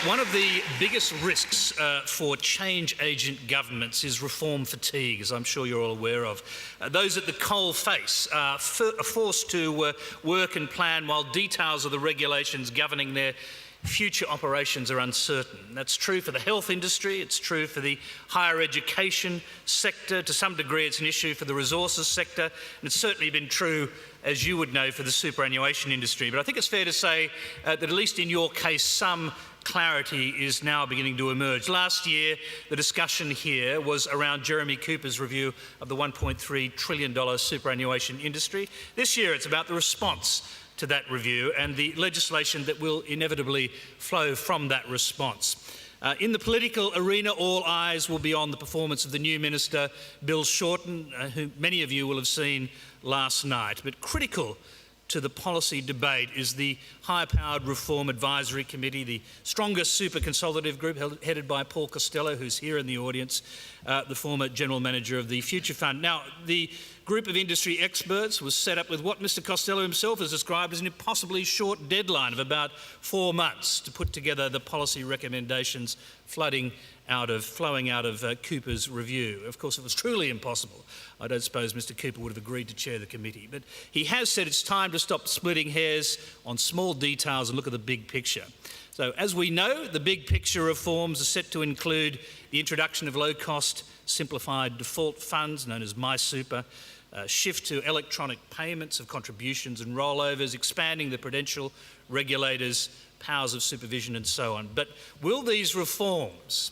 One of the biggest risks for change agent governments is reform fatigue, as I'm sure you're all aware of. Those at the coal face are forced to work and plan while details of the regulations governing their future operations are uncertain. That's true for the health industry, it's true for the higher education sector, to some degree it's an issue for the resources sector, and it's certainly been true, as you would know, for the superannuation industry. But I think it's fair to say that at least in your case, some clarity is now beginning to emerge. Last year, the discussion here was around Jeremy Cooper's review of the $1.3 trillion superannuation industry. This year, it's about the response to that review and the legislation that will inevitably flow from that response. In the political arena, all eyes will be on the performance of the new Minister, Bill Shorten, who many of you will have seen last night. But critical to the policy debate is the high-powered Reform Advisory Committee, the strongest super consultative group headed by Paul Costello, who's here in the audience, the former General Manager of the Future Fund. Now, the group of industry experts was set up with what Mr Costello himself has described as an impossibly short deadline of about 4 months to put together the policy recommendations flowing out of Cooper's review. Of course, it was truly impossible. I don't suppose Mr Cooper would have agreed to chair the committee, but he has said it's time to stop splitting hairs on small details and look at the big picture. So, as we know, the big picture reforms are set to include the introduction of low-cost simplified default funds known as MySuper, shift to electronic payments of contributions and rollovers, expanding the prudential regulators' powers of supervision and so on. But will these reforms,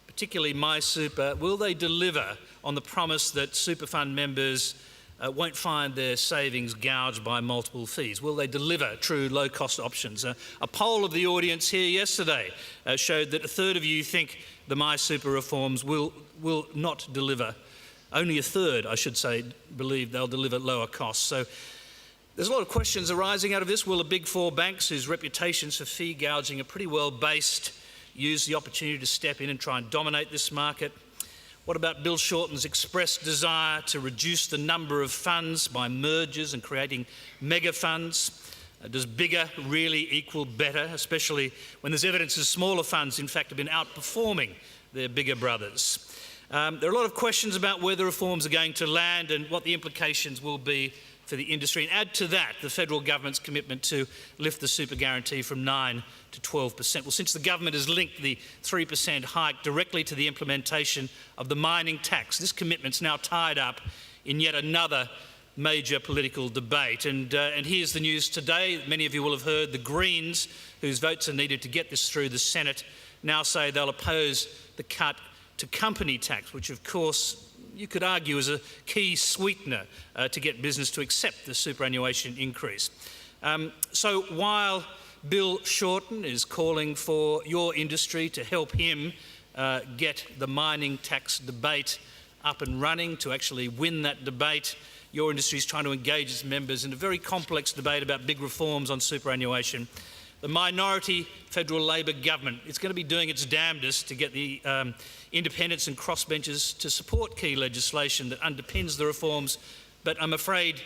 particularly MySuper, will they deliver on the promise that super fund members won't find their savings gouged by multiple fees? Will they deliver true low-cost options? A poll of the audience here yesterday showed that a third of you think the MySuper reforms will not deliver. Only a third, I should say, believe they'll deliver lower costs. So there's a lot of questions arising out of this. Will the big four banks, whose reputations for fee gouging are pretty well based, use the opportunity to step in and try and dominate this market? What about Bill Shorten's expressed desire to reduce the number of funds by mergers and creating mega funds? Does bigger really equal better, especially when there's evidence that smaller funds, in fact, have been outperforming their bigger brothers? There are a lot of questions about where the reforms are going to land and what the implications will be for the industry. And add to that the federal government's commitment to lift the super guarantee from 9% to 12%. Well, since the government has linked the 3% hike directly to the implementation of the mining tax, this commitment's now tied up in yet another major political debate. And here's the news today. Many of you will have heard the Greens, whose votes are needed to get this through the Senate, now say they'll oppose the cut to company tax, which of course you could argue is a key sweetener to get business to accept the superannuation increase. So while Bill Shorten is calling for your industry to help him get the mining tax debate up and running, to actually win that debate, your industry is trying to engage its members in a very complex debate about big reforms on superannuation. The minority federal Labor government is going to be doing its damnedest to get the independents and crossbenchers to support key legislation that underpins the reforms, but I'm afraid,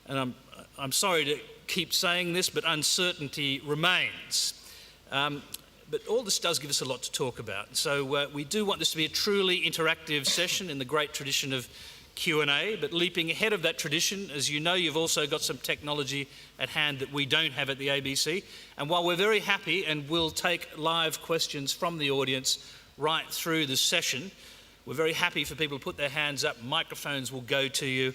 and I'm sorry to keep saying this, but uncertainty remains. But all this does give us a lot to talk about. So we do want this to be a truly interactive session in the great tradition of Q&A, but leaping ahead of that tradition, as you know, you've also got some technology at hand that we don't have at the ABC. And while we're very happy and will take live questions from the audience right through the session, we're very happy for people to put their hands up. Microphones will go to you.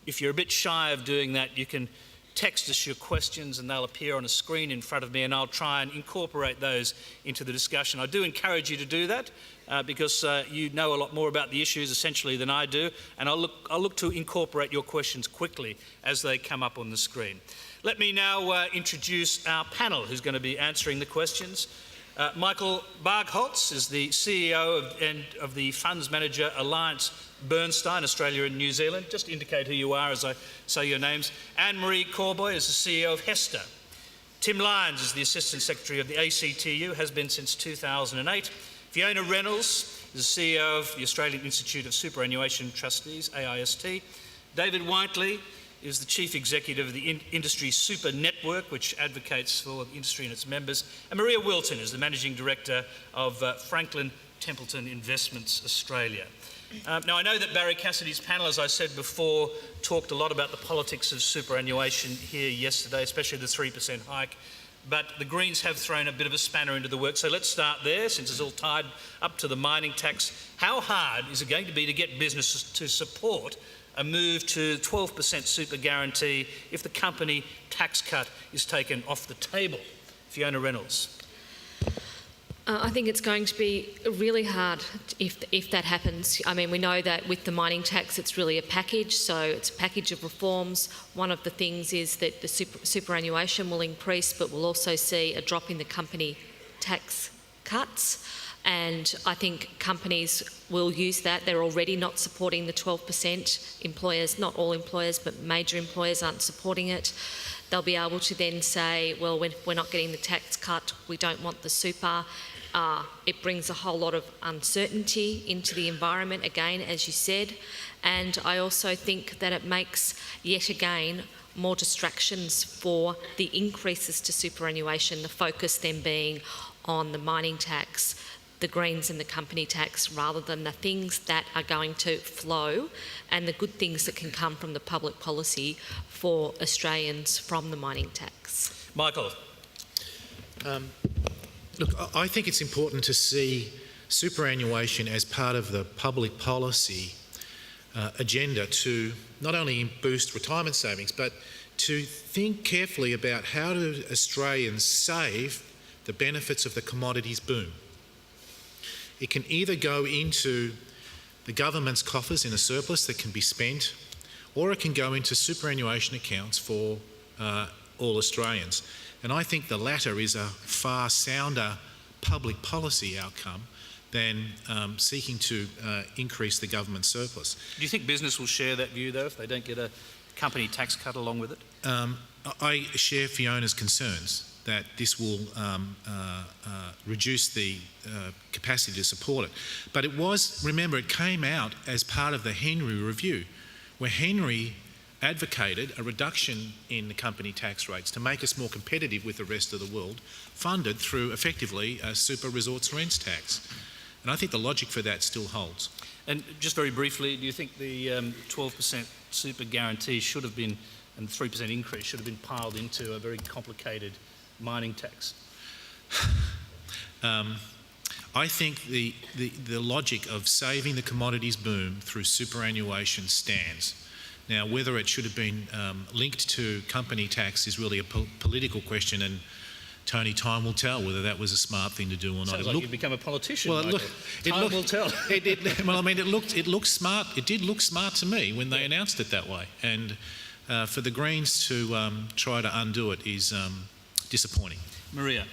If you're a bit shy of doing that, you can text us your questions and they'll appear on a screen in front of me, and I'll try and incorporate those into the discussion. I do encourage you to do that because you know a lot more about the issues essentially than I do, and I'll look to incorporate your questions quickly as they come up on the screen. Let me now introduce our panel who's going to be answering the questions. Michael Bargholtz is the CEO of the Funds Manager Alliance Bernstein, Australia and New Zealand. Just indicate who you are as I say your names. Anne-Marie Corboy is the CEO of HESTA. Tim Lyons is the Assistant Secretary of the ACTU, has been since 2008. Fiona Reynolds is the CEO of the Australian Institute of Superannuation Trustees, AIST. David Whiteley is the Chief Executive of the Industry Super Network, which advocates for the industry and its members. And Maria Wilton is the Managing Director of Franklin Templeton Investments Australia. Now, I know that Barry Cassidy's panel, as I said before, talked a lot about the politics of superannuation here yesterday, especially the 3% hike. But the Greens have thrown a bit of a spanner into the works. So let's start there, since it's all tied up to the mining tax. How hard is it going to be to get businesses to support a move to 12% super guarantee if the company tax cut is taken off the table? Fiona Reynolds. I think it's going to be really hard if that happens. I mean, we know that with the mining tax, it's really a package, so it's a package of reforms. One of the things is that the superannuation will increase, but we'll also see a drop in the company tax cuts. And I think companies will use that. They're already not supporting the 12%. Employers, not all employers, but major employers aren't supporting it. They'll be able to then say, well, we're not getting the tax cut, we don't want the super. It brings a whole lot of uncertainty into the environment, again, as you said. And I also think that it makes, yet again, more distractions for the increases to superannuation, the focus then being on the mining tax, the Greens and the company tax, rather than the things that are going to flow and the good things that can come from the public policy for Australians from the mining tax. Michael. Look, I think it's important to see superannuation as part of the public policy agenda to not only boost retirement savings, but to think carefully about how do Australians save the benefits of the commodities boom. It can either go into the government's coffers in a surplus that can be spent, or it can go into superannuation accounts for all Australians. And I think the latter is a far sounder public policy outcome than seeking to increase the government surplus. Do you think business will share that view, though, if they don't get a company tax cut along with it? I share Fiona's concerns that this will reduce the capacity to support it. But it was, remember, it came out as part of the Henry Review, where Henry advocated a reduction in the company tax rates to make us more competitive with the rest of the world, funded through effectively a super resorts rents tax. And I think the logic for that still holds. And just very briefly, do you think the 12% super guarantee should have been, and the 3% increase should have been piled into a very complicated mining tax? I think the logic of saving the commodities boom through superannuation stands. Now, whether it should have been linked to company tax is really a political question, and Tony, time will tell whether that was a smart thing to do or not. Sounds like you've become a politician, well, Michael. Time will tell. Well, I mean, it looked smart. It did look smart to me when they announced it that way. And for the Greens to try to undo it is disappointing. Maria.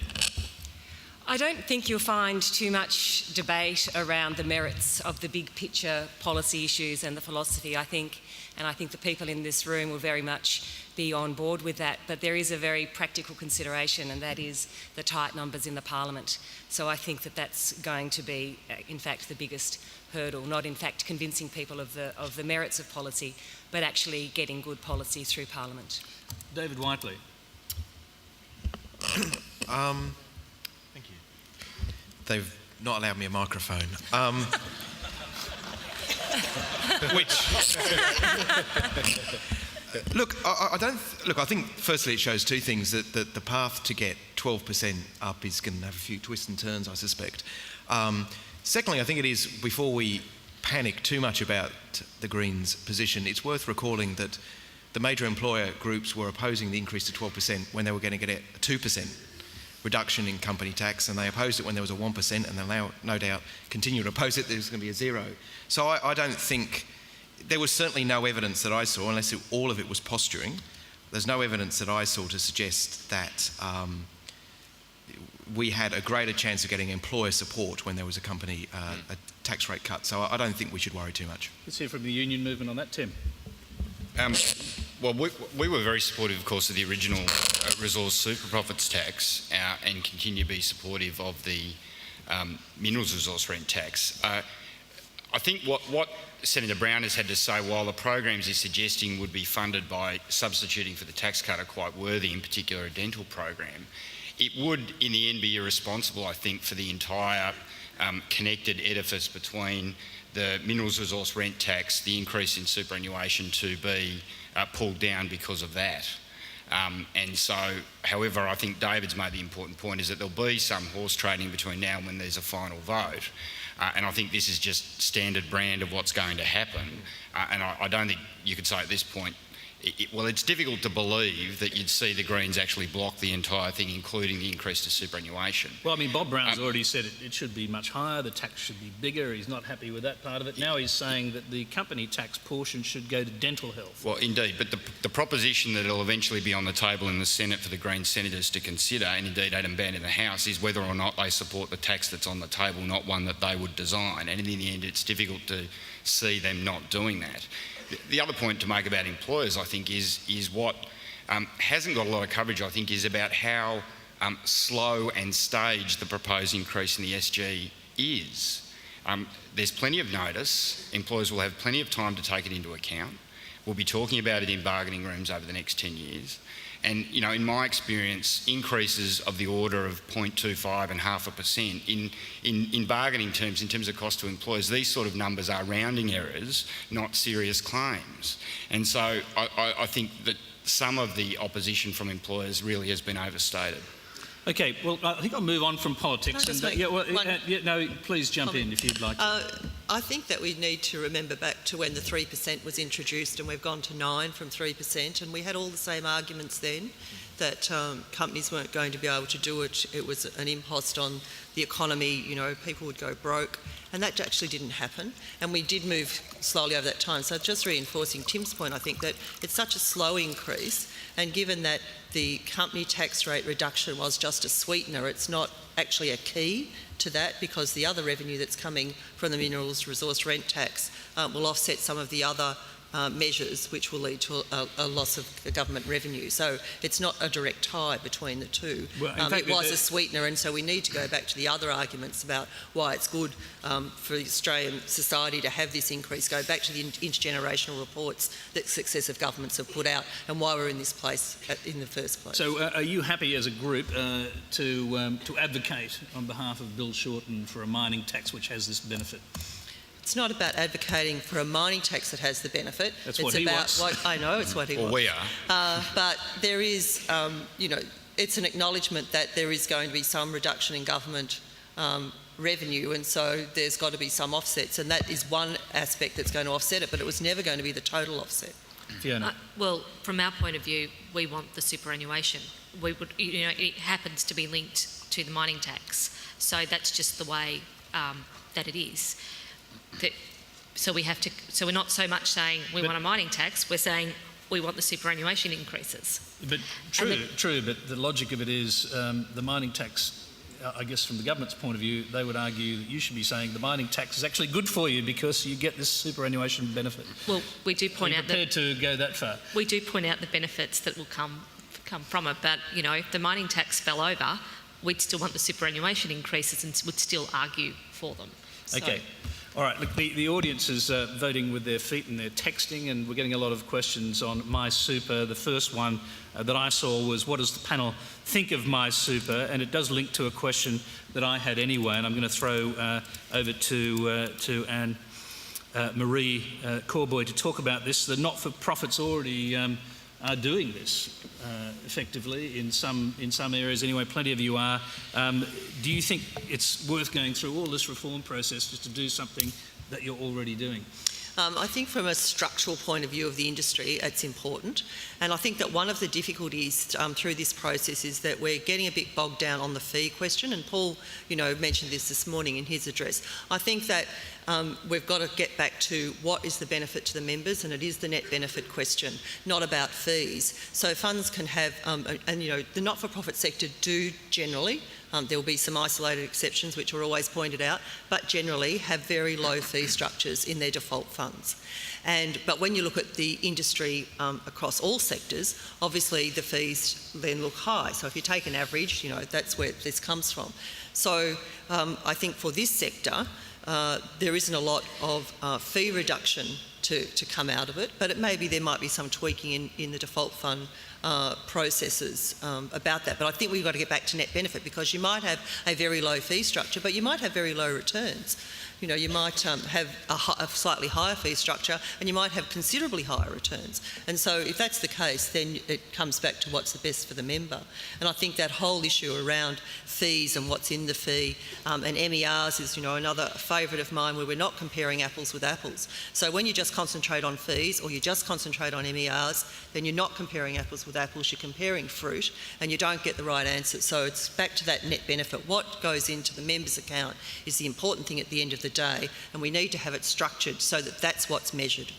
I don't think you'll find too much debate around the merits of the big picture policy issues and the philosophy. I think the people in this room will very much be on board with that, but there is a very practical consideration, and that is the tight numbers in the Parliament. So I think that that's going to be, in fact, the biggest hurdle, not in fact convincing people of the merits of policy, but actually getting good policy through Parliament. David Whiteley. Thank you. They've not allowed me a microphone. I think firstly it shows two things, that the path to get 12% up is going to have a few twists and turns, I suspect. Secondly, I think it is, before we panic too much about the Greens' position, it's worth recalling that the major employer groups were opposing the increase to 12% when they were going to get a 2% reduction in company tax, and they opposed it when there was a 1%, and they'll now, no doubt, continue to oppose it. There's going to be a 0. So I don't think, there was certainly no evidence that I saw, unless all of it was posturing, there's no evidence that I saw to suggest that we had a greater chance of getting employer support when there was a company a tax rate cut. So I don't think we should worry too much. Let's hear from the union movement on that, Tim. Well, we were very supportive, of course, of the original resource super profits tax and continue to be supportive of the minerals resource rent tax. I think what Senator Brown has had to say, while the programs he's suggesting would be funded by substituting for the tax cut are quite worthy, in particular a dental program, it would in the end be irresponsible, I think, for the entire connected edifice between the minerals resource rent tax, the increase in superannuation to be pulled down because of that. And so, however, I think David's made the important point is that there'll be some horse trading between now and when there's a final vote. And I think this is just standard brand of what's going to happen. And I don't think you could say at this point, well, it's difficult to believe that you'd see the Greens actually block the entire thing, including the increase to superannuation. Well, I mean, Bob Brown's already said it should be much higher, the tax should be bigger. He's not happy with that part of it. Now he's saying that the company tax portion should go to dental health. Well, indeed, but the proposition that it'll eventually be on the table in the Senate for the Green senators to consider, and indeed Adam Band in the House, is whether or not they support the tax that's on the table, not one that they would design. And in the end, it's difficult to see them not doing that. The other point to make about employers, I think, is what hasn't got a lot of coverage, I think, is about how slow and staged the proposed increase in the SG is. There's plenty of notice. Employers will have plenty of time to take it into account. We'll be talking about it in bargaining rooms over the next 10 years. And, you know, in my experience, increases of the order of 0.25 and 0.5% in bargaining terms, in terms of cost to employers, these sort of numbers are rounding errors, not serious claims. And so I think that some of the opposition from employers really has been overstated. Okay, well, I think I'll move on from politics. No, please jump in if you'd like to. I think that we need to remember back to when the 3% was introduced, and we've gone to 9% from 3%, and we had all the same arguments then that companies weren't going to be able to do it. It was an impost on the economy, you know, people would go broke, and that actually didn't happen. And we did move slowly over that time. So just reinforcing Tim's point, I think that it's such a slow increase, and given that the company tax rate reduction was just a sweetener, it's not actually a key to that, because the other revenue that's coming from the minerals resource rent tax will offset some of the other measures, which will lead to a loss of government revenue. So it's not a direct tie between the two. Well, in fact, it was a sweetener, and so we need to go back to the other arguments about why it's good for Australian society to have this increase, go back to the intergenerational reports that successive governments have put out, and why we're in this place in the first place. So are you happy as a group to advocate on behalf of Bill Shorten for a mining tax which has this benefit? It's not about advocating for a mining tax that has the benefit. That's what he wants. I know, it's what he wants. Well, we are. But there is, you know, it's an acknowledgement that there is going to be some reduction in government revenue, and so there's got to be some offsets, and that is one aspect that's going to offset it, but it was never going to be the total offset. Fiona? Well, from our point of view, we want the superannuation. We would, you know, it happens to be linked to the mining tax, so that's just the way that it is. So we're not so much saying we want a mining tax, we're saying we want the superannuation increases. But true, but the logic of it is the mining tax, I guess from the government's point of view, they would argue that you should be saying the mining tax is actually good for you because you get this superannuation benefit. Well, we do point out that... Are you prepared to go that far? We do point out the benefits that will come from it, but, you know, if the mining tax fell over, we'd still want the superannuation increases and would still argue for them. So. Okay. All right, look, the audience is voting with their feet and they're texting, and we're getting a lot of questions on My Super. The first one that I saw was, what does the panel think of My Super? And it does link to a question that I had anyway, and I'm going to throw over to Anne Marie Corboy to talk about this. The not-for-profits already are doing this effectively in some areas anyway. Plenty of you are. Do you think it's worth going through all this reform process just to do something that you're already doing? I think from a structural point of view of the industry, it's important. And I think that one of the difficulties through this process is that we're getting a bit bogged down on the fee question. And Paul, you know, mentioned this morning in his address. I think that we've got to get back to what is the benefit to the members, and it is the net benefit question, not about fees. So funds can have, and you know, the not-for-profit sector do generally, there will be some isolated exceptions which are always pointed out, but generally have very low fee structures in their default funds. But when you look at the industry across all sectors, obviously the fees then look high. So if you take an average, you know, that's where this comes from. So I think for this sector, there isn't a lot of fee reduction to come out of it, but there might be some tweaking in the default fund processes about that. But I think we've got to get back to net benefit, because you might have a very low fee structure, but you might have very low returns. You know, you might have a slightly higher fee structure, and you might have considerably higher returns. And so if that's the case, then it comes back to what's the best for the member. And I think that whole issue around fees and what's in the fee, and MERs is, you know, another favourite of mine, where we're not comparing apples with apples. So when you just concentrate on fees, or you just concentrate on MERs, then you're not comparing apples with apples, you're comparing fruit, and you don't get the right answer. So it's back to that net benefit. What goes into the member's account is the important thing at the end of the day, and we need to have it structured so that that's what's measured.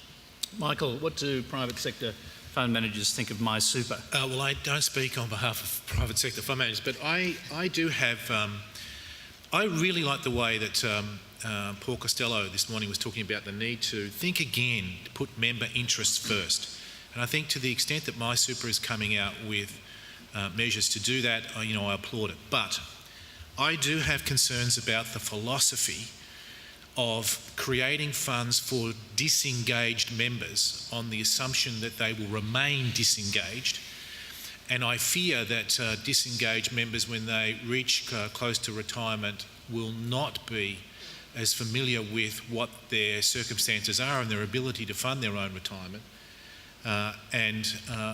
Michael, what do private sector fund managers think of MySuper? Well, I don't speak on behalf of private sector fund managers, but I do have... I really like the way that Paul Costello this morning was talking about the need to think again, to put member interests first. And I think to the extent that MySuper is coming out with measures to do that, I applaud it. But I do have concerns about the philosophy of creating funds for disengaged members on the assumption that they will remain disengaged. And I fear that disengaged members, when they reach close to retirement, will not be as familiar with what their circumstances are and their ability to fund their own retirement. I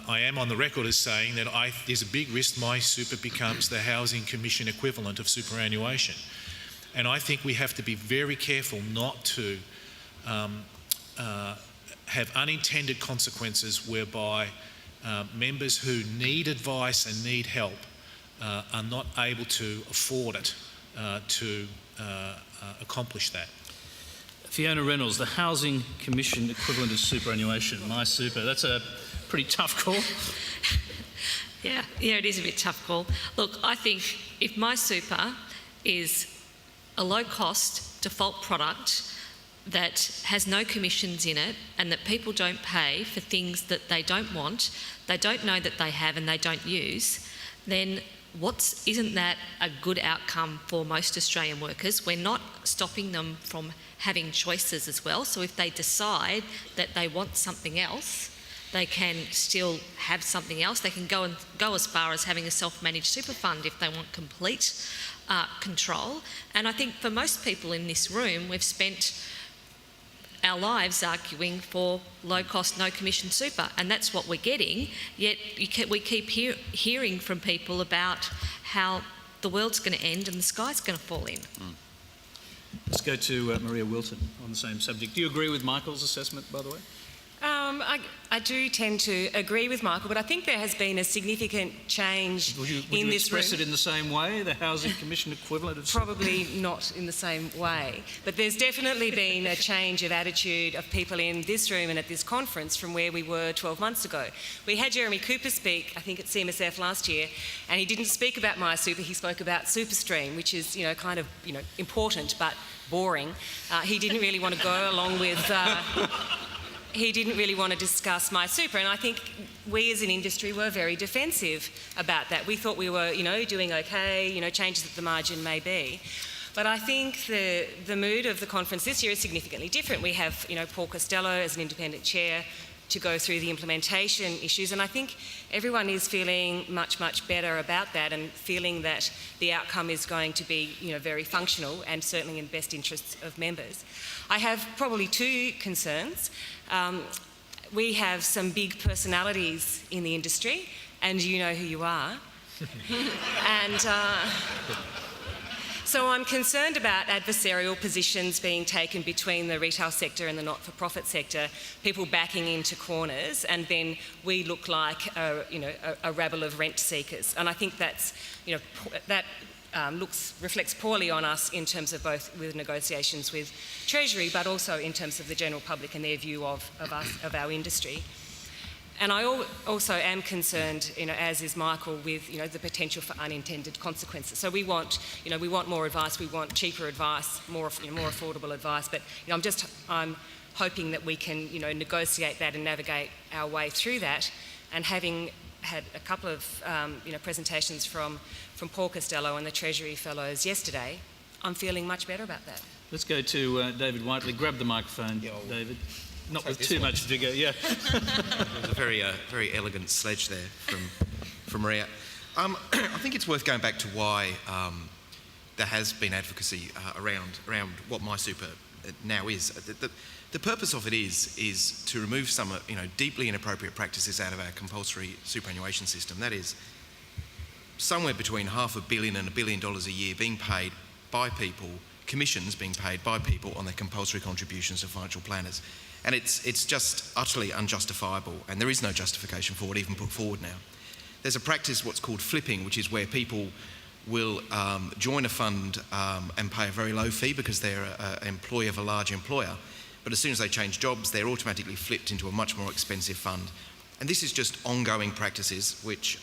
am on the record as saying that there's a big risk MySuper becomes the Housing Commission equivalent of superannuation. And I think we have to be very careful not to have unintended consequences whereby members who need advice and need help are not able to afford it to accomplish that. Fiona Reynolds, the Housing Commission equivalent of superannuation, MySuper, that's a pretty tough call. Yeah, it is a bit tough call. Look, I think if MySuper is a low-cost default product that has no commissions in it and that people don't pay for things that they don't want, they don't know that they have and they don't use, then isn't that a good outcome for most Australian workers? We're not stopping them from having choices as well. So if they decide that they want something else, they can still have something else. They can go as far as having a self-managed super fund if they want complete control. And I think for most people in this room, we've spent our lives arguing for low-cost, no-commission super, and that's what we're getting. Yet we keep hearing from people about how the world's going to end and the sky's going to fall in. Let's go to Maria Wilton on the same subject. Do you agree with Michael's assessment, by the way? I do tend to agree with Michael, but I think there has been a significant change would in you this room. express it in the same way, the Housing Commission equivalent of... Probably not in the same way, but there's definitely been a change of attitude of people in this room and at this conference from where we were 12 months ago. We had Jeremy Cooper speak, I think at CMSF last year, and he didn't speak about MySuper, he spoke about SuperStream, which is, kind of, important but boring. He didn't really want to go along with... He didn't really want to discuss MySuper, and I think we as an industry were very defensive about that. We thought we were, doing okay, changes at the margin may be. But I think the mood of the conference this year is significantly different. We have, Paul Costello as an independent chair to go through the implementation issues, and I think everyone is feeling much, much better about that and feeling that the outcome is going to be, very functional and certainly in the best interests of members. I have probably two concerns. We have some big personalities in the industry, and you know who you are. And so I'm concerned about adversarial positions being taken between the retail sector and the not-for-profit sector, people backing into corners, and then we look like a rabble of rent seekers. And I think that's, that reflects poorly on us in terms of both with negotiations with Treasury, but also in terms of the general public and their view of our industry. And I also am concerned, as is Michael, with the potential for unintended consequences. So we want more advice, we want cheaper advice, more affordable advice. But I'm hoping that we can negotiate that and navigate our way through that. And having had a couple of presentations from Paul Costello and the Treasury Fellows yesterday, I'm feeling much better about that. Let's go to David Whiteley. Grab the microphone, David. Not with too much vigour, yeah. There's a very elegant sledge there from Maria. I think it's worth going back to why there has been advocacy around what MySuper now is. The purpose of it is to remove some deeply inappropriate practices out of our compulsory superannuation system. That is somewhere between $500 million and $1 billion a year being paid by people, commissions being paid by people on their compulsory contributions to financial planners. And it's just utterly unjustifiable, and there is no justification for it even put forward now. There's a practice, what's called flipping, which is where people will join a fund and pay a very low fee because they're an employee of a large employer. But as soon as they change jobs, they're automatically flipped into a much more expensive fund. And this is just ongoing practices which,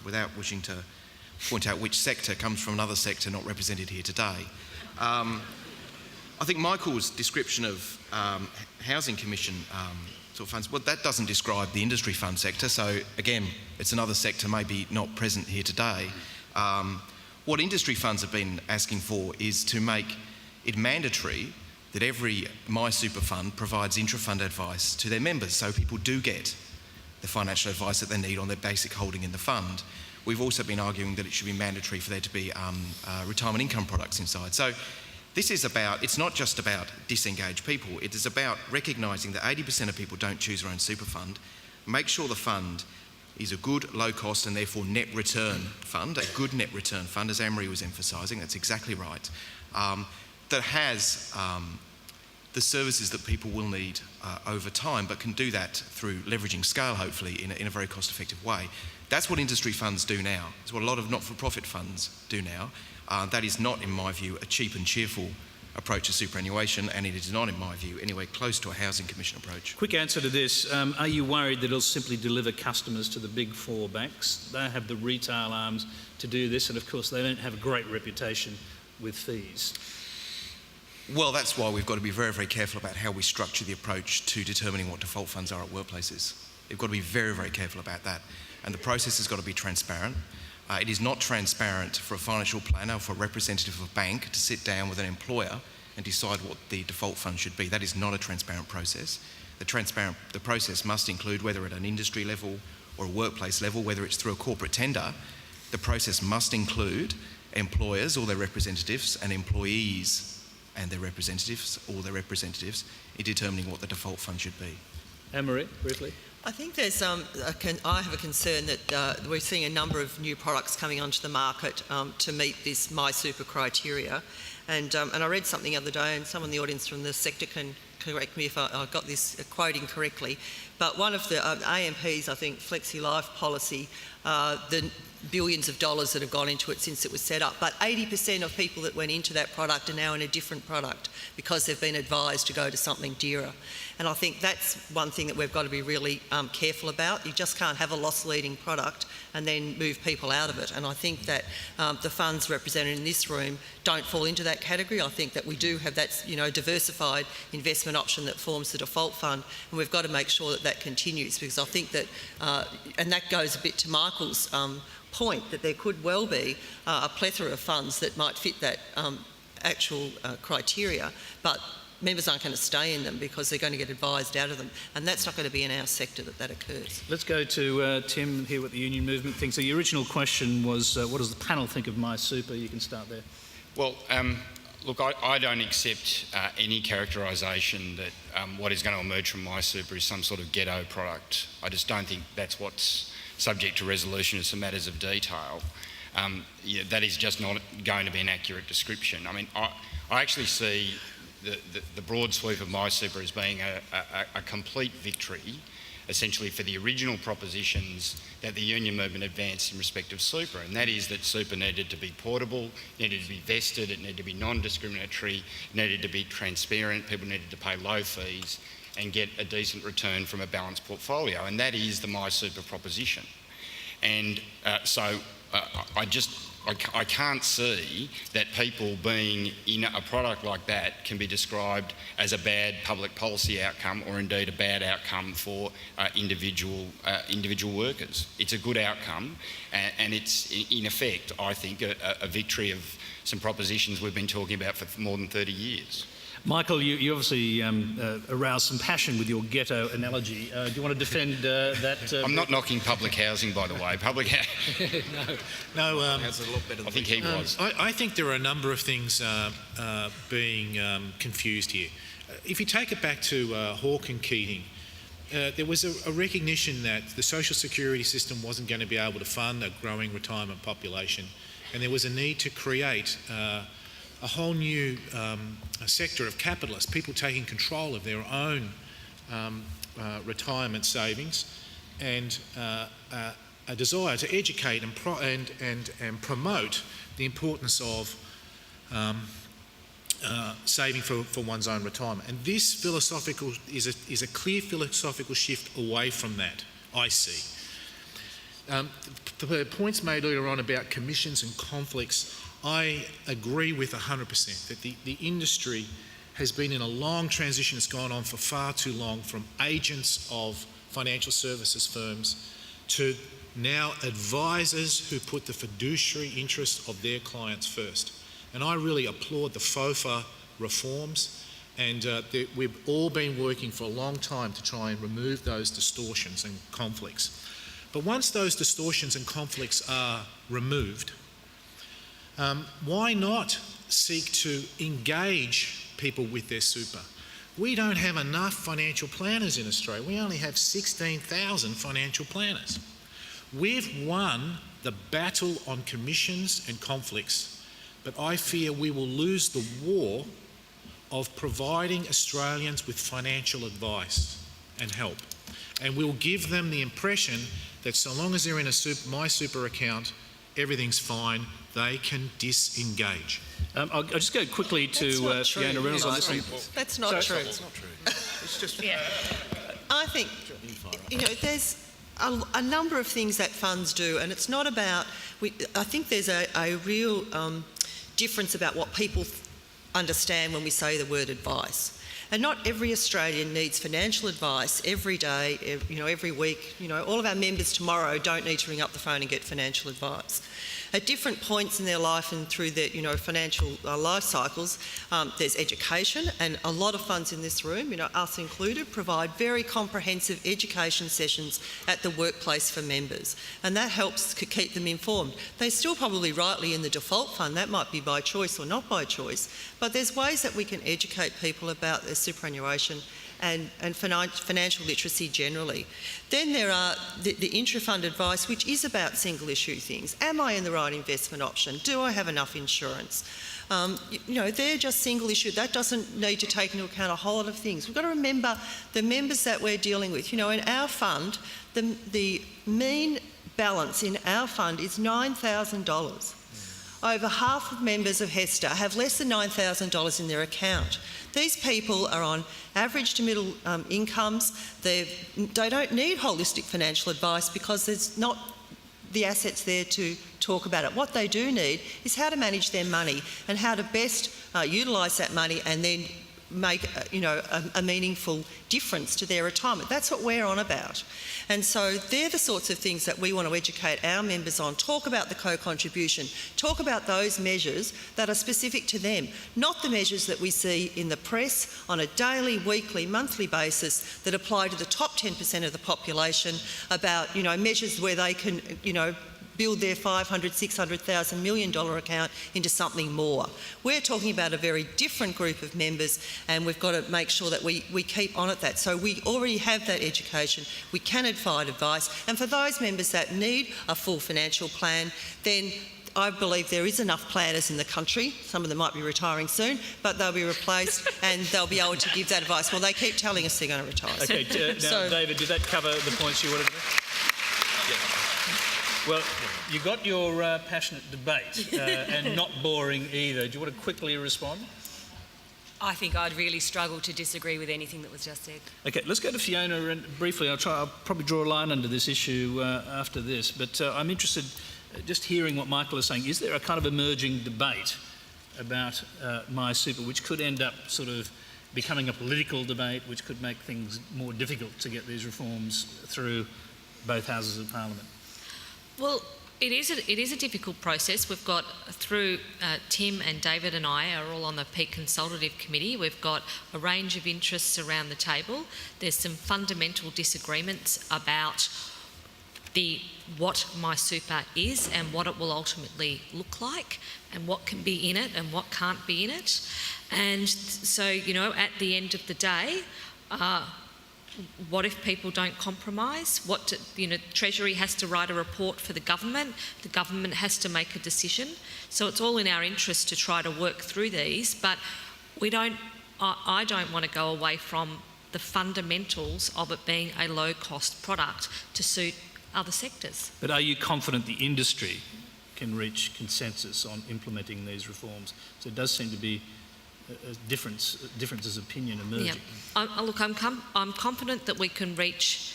without wishing to point out which sector, comes from another sector not represented here today. I think Michael's description of housing commission sort of funds, well, that doesn't describe the industry fund sector. So again, it's another sector maybe not present here today. What industry funds have been asking for is to make it mandatory that every MySuper fund provides intra-fund advice to their members, so people do get the financial advice that they need on their basic holding in the fund. We've also been arguing that it should be mandatory for there to be retirement income products inside. So this is about, it's not just about disengaged people, it is about recognising that 80% of people don't choose their own super fund. Make sure the fund is a good, low cost and therefore net return fund, a good net return fund, as Anne-Marie was emphasising, that's exactly right, that has the services that people will need over time, but can do that through leveraging scale, hopefully, in a very cost-effective way. That's what industry funds do now. It's what a lot of not-for-profit funds do now. That is not, in my view, a cheap and cheerful approach to superannuation, and it is not, in my view, anywhere close to a housing commission approach. Quick answer to this. Are you worried that it'll simply deliver customers to the big four banks? They have the retail arms to do this, and of course they don't have a great reputation with fees. Well, that's why we've got to be very, very careful about how we structure the approach to determining what default funds are at workplaces. We've got to be very, very careful about that. And the process has got to be transparent. It is not transparent for a financial planner or for a representative of a bank to sit down with an employer and decide what the default fund should be. That is not a transparent process. The process must include, whether at an industry level or a workplace level, whether it's through a corporate tender, the process must include employers or their representatives and employees and their representatives or their representatives in determining what the default fund should be. Anne-Marie, briefly. I think there's I have a concern that we're seeing a number of new products coming onto the market to meet this MySuper criteria, and I read something the other day, and someone in the audience from the sector can correct me if I got this quoting correctly, but one of the AMP's, I think, Flexi Life policy, the billions of dollars that have gone into it since it was set up, but 80% of people that went into that product are now in a different product because they've been advised to go to something dearer. And I think that's one thing that we've got to be really careful about. You just can't have a loss-leading product and then move people out of it. And I think that the funds represented in this room don't fall into that category. I think that we do have that, diversified investment option that forms the default fund, and we've got to make sure that that continues, because I think that, and that goes a bit to Michael's point, that there could well be a plethora of funds that might fit that actual criteria, but members aren't going to stay in them because they're going to get advised out of them, and that's not going to be in our sector that occurs. Let's go to Tim and hear what the union movement thinks. So the original question was, what does the panel think of MySuper? You can start there. Well, look, I don't accept any characterisation that what is going to emerge from MySuper is some sort of ghetto product. I just don't think that's what's subject to resolution as to matters of detail. That is just not going to be an accurate description. I mean, I actually see the broad sweep of MySuper as being a complete victory, essentially, for the original propositions that the union movement advanced in respect of super, and that is that super needed to be portable, needed to be vested, it needed to be non-discriminatory, needed to be transparent, people needed to pay low fees and get a decent return from a balanced portfolio, and that is the MySuper proposition. And so I just I can't see that people being in a product like that can be described as a bad public policy outcome, or indeed a bad outcome for individual workers. It's a good outcome, and it's in effect, I think, a victory of some propositions we've been talking about for more than 30 years. Michael, you obviously aroused some passion with your ghetto analogy. Do you want to defend that? I'm not knocking public housing, by the way. Public No, I think he was. I think there are a number of things being confused here. If you take it back to Hawke and Keating, there was a recognition that the social security system wasn't going to be able to fund a growing retirement population, and there was a need to create a whole new sector of capitalists, people taking control of their own retirement savings, and a desire to educate and promote the importance of saving for one's own retirement. And this philosophical is a clear philosophical shift away from that, I see. The points made earlier on about commissions and conflicts, I agree with 100% that the industry has been in a long transition. It's gone on for far too long, from agents of financial services firms to now advisors who put the fiduciary interests of their clients first. And I really applaud the FOFA reforms, and we've all been working for a long time to try and remove those distortions and conflicts. But once those distortions and conflicts are removed, why not seek to engage people with their super? We don't have enough financial planners in Australia. We only have 16,000 financial planners. We've won the battle on commissions and conflicts, but I fear we will lose the war of providing Australians with financial advice and help. And we'll give them the impression that so long as they're in a my super account, everything's fine. They can disengage. I'll just go quickly to Fiona Reynolds on this one. That's not true. It's not true. It's just... I think, there's a number of things that funds do, and it's not about... I think there's a real difference about what people understand when we say the word advice. And not every Australian needs financial advice every day, every week. All of our members tomorrow don't need to ring up the phone and get financial advice. At different points in their life and through their financial life cycles, there's education, and a lot of funds in this room, us included, provide very comprehensive education sessions at the workplace for members, and that helps to keep them informed. They're still probably rightly in the default fund. That might be by choice or not by choice, but there's ways that we can educate people about their superannuation and financial literacy generally. Then there are the intra-fund advice, which is about single issue things. Am I in the right investment option? Do I have enough insurance? They're just single issue. That doesn't need to take into account a whole lot of things. We've got to remember the members that we're dealing with. In our fund, the mean balance in our fund is $9,000. Over half of members of HESTA have less than $9,000 in their account. These people are on average to middle incomes. They don't need holistic financial advice because there's not the assets there to talk about it. What they do need is how to manage their money and how to best utilise that money and then make a meaningful difference to their retirement. That's what we're on about. And so they're the sorts of things that we want to educate our members on. Talk about the co-contribution. Talk about those measures that are specific to them, not the measures that we see in the press on a daily, weekly, monthly basis that apply to the top 10% of the population about, measures where they can, build their $500,000, $600,000, $1 million account into something more. We're talking about a very different group of members, and we've got to make sure that we keep on at that. So we already have that education. We can provide advice. And for those members that need a full financial plan, then I believe there is enough planners in the country. Some of them might be retiring soon, but they'll be replaced and they'll be able to give that advice. Well, they keep telling us they're going to retire. Okay, now, David, did that cover the points you wanted to make? Yeah. Well, you got your passionate debate and not boring either. Do you want to quickly respond? I think I'd really struggle to disagree with anything that was just said. Okay, let's go to Fiona and briefly. I'll probably draw a line under this issue after this, but I'm interested just hearing what Michael is saying, is there a kind of emerging debate about MySuper which could end up sort of becoming a political debate, which could make things more difficult to get these reforms through both houses of Parliament? Well, it is a difficult process. We've got through Tim and David and I are all on the Peak Consultative Committee. We've got a range of interests around the table. There's some fundamental disagreements about what MySuper is and what it will ultimately look like and what can be in it and what can't be in it. And so, at the end of the day, what if people don't compromise? Treasury has to write a report for the government has to make a decision. So it's all in our interest to try to work through these, but I don't want to go away from the fundamentals of it being a low-cost product to suit other sectors. But are you confident the industry can reach consensus on implementing these reforms? So it does seem to be differences of opinion emerging. Yeah. Look, I'm confident that we can reach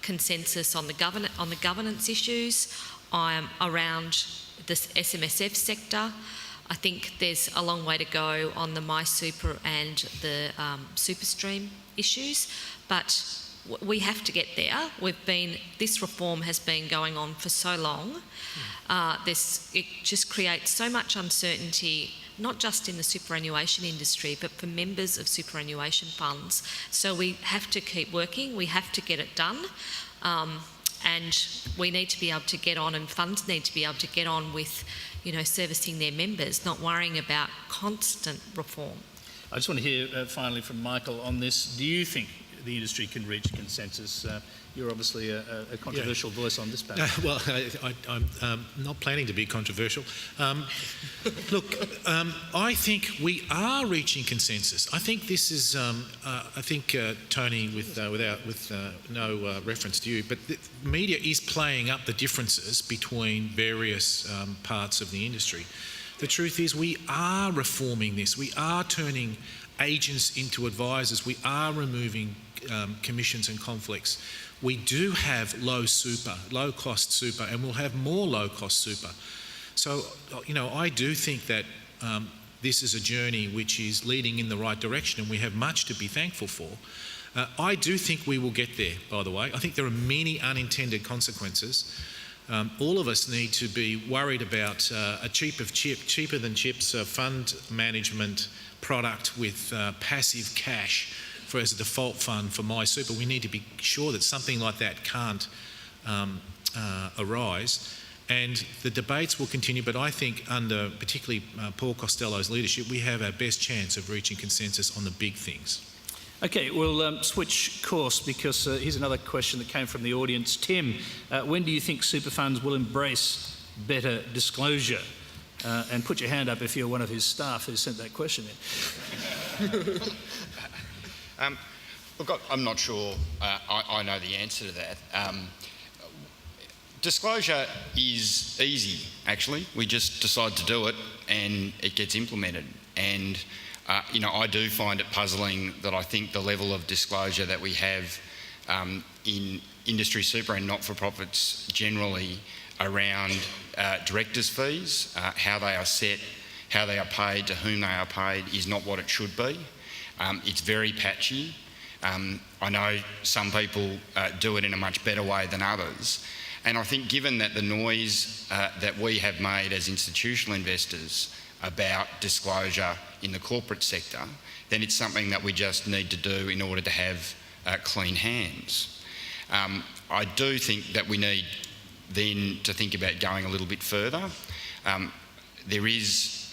consensus on the governance issues around this SMSF sector. I think there's a long way to go on the MySuper and the SuperStream issues, but we have to get there. This reform has been going on for so long. It just creates so much uncertainty, not just in the superannuation industry, but for members of superannuation funds. So we have to keep working. We have to get it done. And we need to be able to get on, and funds need to be able to get on with, servicing their members, not worrying about constant reform. I just want to hear finally from Michael on this. Do you think the industry can reach consensus? You're obviously a controversial voice on this panel. Well, I'm not planning to be controversial. Look, I think we are reaching consensus. I think this is, Tony, with no reference to you, but the media is playing up the differences between various parts of the industry. The truth is we are reforming this. We are turning agents into advisors. We are removing commissions and conflicts. We do have low-cost super, and we'll have more low-cost super. So, I do think that this is a journey which is leading in the right direction, and we have much to be thankful for. I do think we will get there, by the way. I think there are many unintended consequences. All of us need to be worried about a cheaper than chips fund management product with passive cash as a default fund for MySuper. We need to be sure that something like that can't arise. And the debates will continue, but I think under particularly Paul Costello's leadership, we have our best chance of reaching consensus on the big things. Okay, we'll switch course because here's another question that came from the audience. Tim, when do you think super funds will embrace better disclosure? And put your hand up if you're one of his staff who sent that question in. Look, I'm not sure I know the answer to that. Disclosure is easy, actually. We just decide to do it and it gets implemented. And, I do find it puzzling that I think the level of disclosure that we have in industry super and not-for-profits generally around directors' fees, how they are set, how they are paid, to whom they are paid, is not what it should be. It's very patchy. I know some people do it in a much better way than others. And I think given that the noise that we have made as institutional investors about disclosure in the corporate sector, then it's something that we just need to do in order to have clean hands. I do think that we need then to think about going a little bit further. There is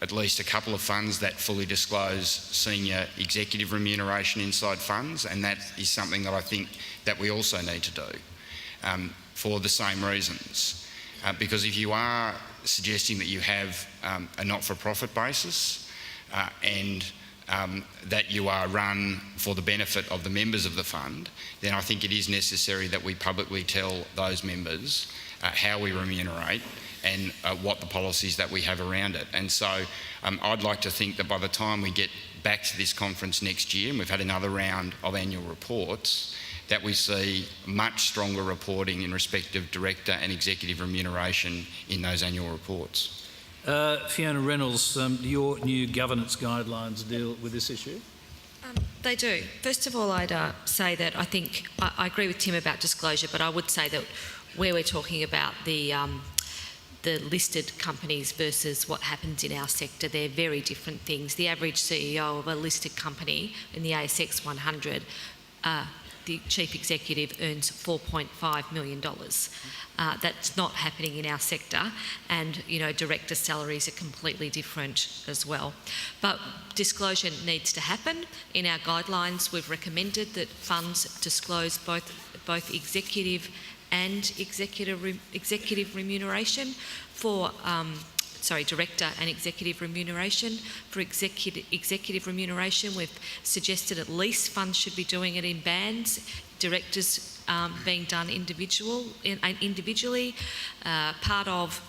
at least a couple of funds that fully disclose senior executive remuneration inside funds, and that is something that I think that we also need to do for the same reasons. Because if you are suggesting that you have a not-for-profit basis and that you are run for the benefit of the members of the fund, then I think it is necessary that we publicly tell those members how we remunerate and what the policies that we have around it. And so I'd like to think that by the time we get back to this conference next year, and we've had another round of annual reports, that we see much stronger reporting in respect of director and executive remuneration in those annual reports. Fiona Reynolds, do your new governance guidelines deal with this issue? They do. First of all, I'd say that I think I agree with Tim about disclosure, but I would say that where we're talking about the listed companies versus what happens in our sector, they're very different things. The average CEO of a listed company in the ASX 100, the chief executive earns $4.5 million. That's not happening in our sector, and director salaries are completely different as well. But disclosure needs to happen. In our guidelines, we've recommended that funds disclose both executive and executive remuneration for director and executive remuneration. For executive remuneration, we've suggested at least funds should be doing it in bands, directors being done individually. Part of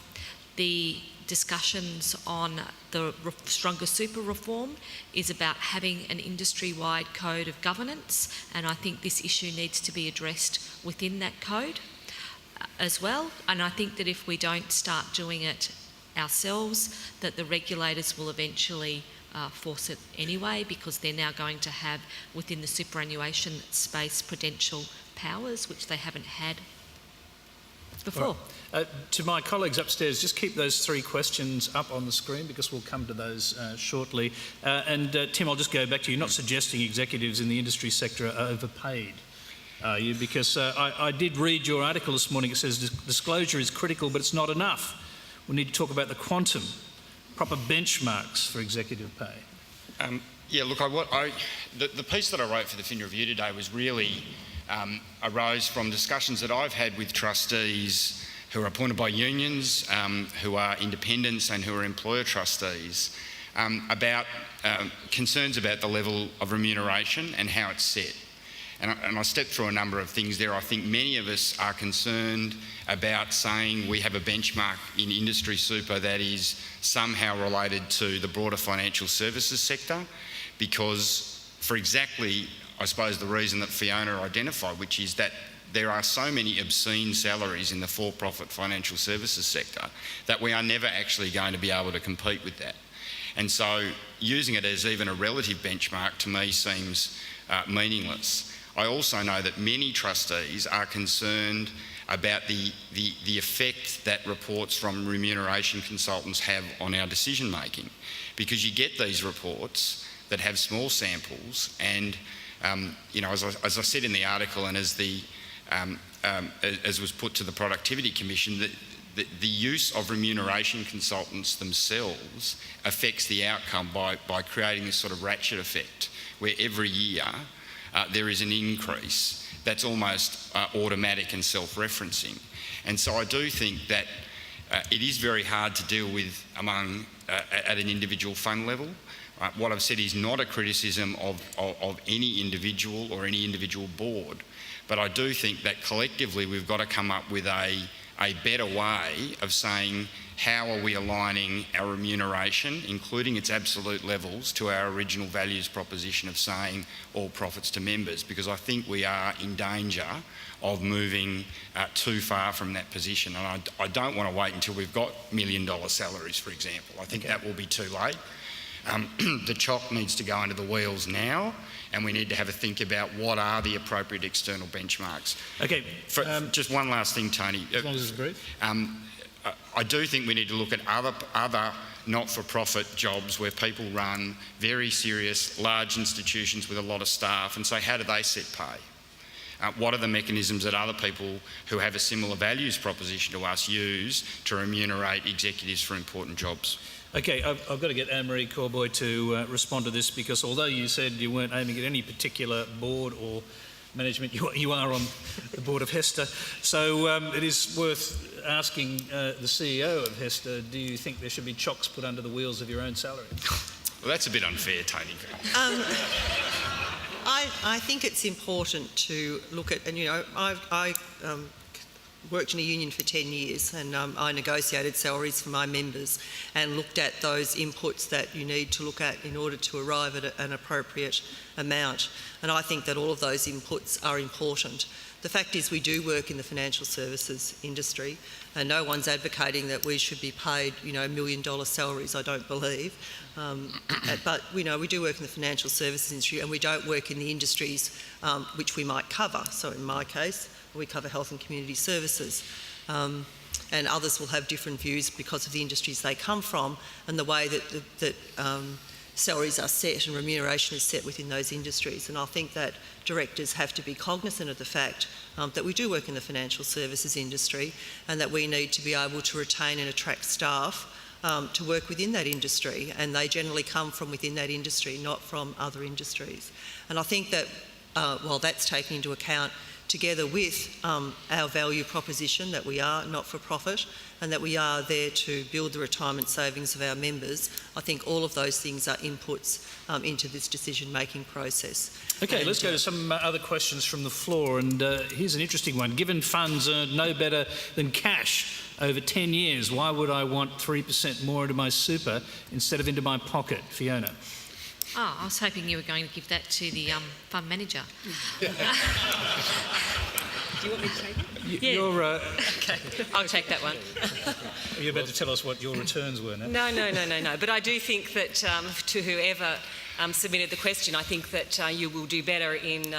the discussions on the stronger super reform is about having an industry-wide code of governance, and I think this issue needs to be addressed within that code as well. And I think that if we don't start doing it ourselves, that the regulators will eventually force it anyway, because they're now going to have within the superannuation space prudential powers which they haven't had before. To my colleagues upstairs, just keep those three questions up on the screen because we'll come to those shortly. And Tim, I'll just go back to you. You're not suggesting executives in the industry sector are overpaid, are you? Because I did read your article this morning. It says disclosure is critical, but it's not enough. We need to talk about the quantum, proper benchmarks for executive pay. The piece that I wrote for the Fin Review today was really arose from discussions that I've had with trustees who are appointed by unions, who are independents and who are employer trustees, about concerns about the level of remuneration and how it's set. And I stepped through a number of things there. I think many of us are concerned about saying we have a benchmark in industry super that is somehow related to the broader financial services sector, because for exactly, I suppose, the reason that Fiona identified, which is that there are so many obscene salaries in the for-profit financial services sector that we are never actually going to be able to compete with that. And so using it as even a relative benchmark to me seems meaningless. I also know that many trustees are concerned about the effect that reports from remuneration consultants have on our decision making, because you get these reports that have small samples, and as I said in the article, and as was put to the Productivity Commission, the use of remuneration consultants themselves affects the outcome by creating this sort of ratchet effect where every year there is an increase that's almost automatic and self-referencing. And so I do think that it is very hard to deal with at an individual fund level. What I've said is not a criticism of any individual or any individual board, but I do think that collectively we've got to come up with a better way of saying how are we aligning our remuneration, including its absolute levels, to our original values proposition of saying all profits to members, because I think we are in danger of moving too far from that position. And I don't want to wait until we've got $1 million salaries, for example. I think that will be too late. The chalk needs to go into the wheels now, and we need to have a think about what are the appropriate external benchmarks. Okay. Just one last thing, Tony. As long as it's brief. I do think we need to look at other not-for-profit jobs where people run very serious, large institutions with a lot of staff, and say, how do they set pay? What are the mechanisms that other people who have a similar values proposition to us use to remunerate executives for important jobs? Okay, I've got to get Anne-Marie Corboy to respond to this, because although you said you weren't aiming at any particular board or management, you are on the board of HESTA. So it is worth asking the CEO of HESTA, do you think there should be chocks put under the wheels of your own salary? Well, that's a bit unfair, Tony. I think it's important to look at, and I worked in a union for 10 years, and I negotiated salaries for my members and looked at those inputs that you need to look at in order to arrive at an appropriate amount. And I think that all of those inputs are important. The fact is we do work in the financial services industry, and no one's advocating that we should be paid, $1 million salaries, I don't believe. But we do work in the financial services industry, and we don't work in the industries which we might cover. So in my case, we cover health and community services. And others will have different views because of the industries they come from and the way that salaries are set and remuneration is set within those industries. And I think that directors have to be cognisant of the fact that we do work in the financial services industry and that we need to be able to retain and attract staff to work within that industry, and they generally come from within that industry, not from other industries. And I think that while that's taken into account, together with our value proposition that we are not-for-profit and that we are there to build the retirement savings of our members, I think all of those things are inputs into this decision-making process. Okay, let's go to some other questions from the floor, and here's an interesting one. Given funds earned no better than cash over 10 years, why would I want 3% more into my super instead of into my pocket? Fiona. Oh, I was hoping you were going to give that to the fund manager. Do you want me to take it? You're, Okay, I'll take that one. you're about to tell us what your returns were now. No. But I do think that to whoever submitted the question, I think that you will do better in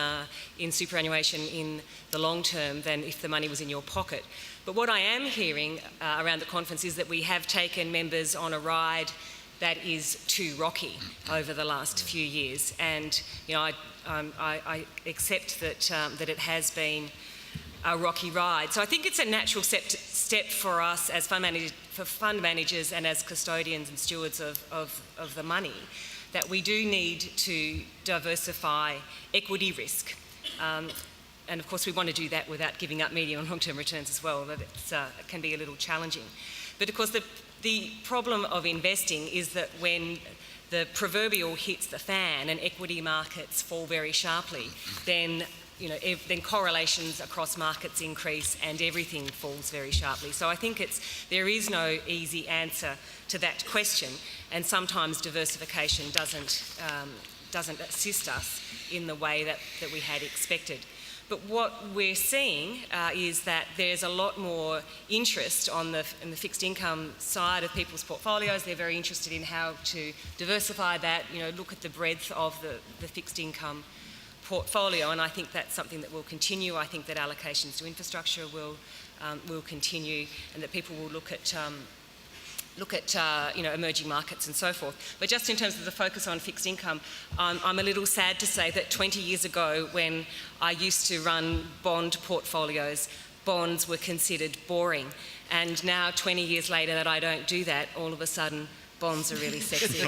superannuation in the long term than if the money was in your pocket. But what I am hearing around the conference is that we have taken members on a ride that is too rocky over the last few years, and I accept that it has been a rocky ride. So I think it's a natural step for us as fund managers and as custodians and stewards of the money, that we do need to diversify equity risk. And of course we want to do that without giving up medium and long-term returns as well, but it can be a little challenging. But of course the problem of investing is that when the proverbial hits the fan and equity markets fall very sharply, then then correlations across markets increase and everything falls very sharply. So I think there is no easy answer to that question, and sometimes diversification doesn't assist us in the way that we had expected. But what we're seeing is that there's a lot more interest in the fixed income side of people's portfolios. They're very interested in how to diversify that, look at the breadth of the fixed income portfolio, and I think that's something that will continue. I think that allocations to infrastructure will continue, and that people will look at emerging markets and so forth. But just in terms of the focus on fixed income, I'm a little sad to say that 20 years ago, when I used to run bond portfolios, bonds were considered boring. And now, 20 years later, that I don't do that, all of a sudden, bonds are really sexy.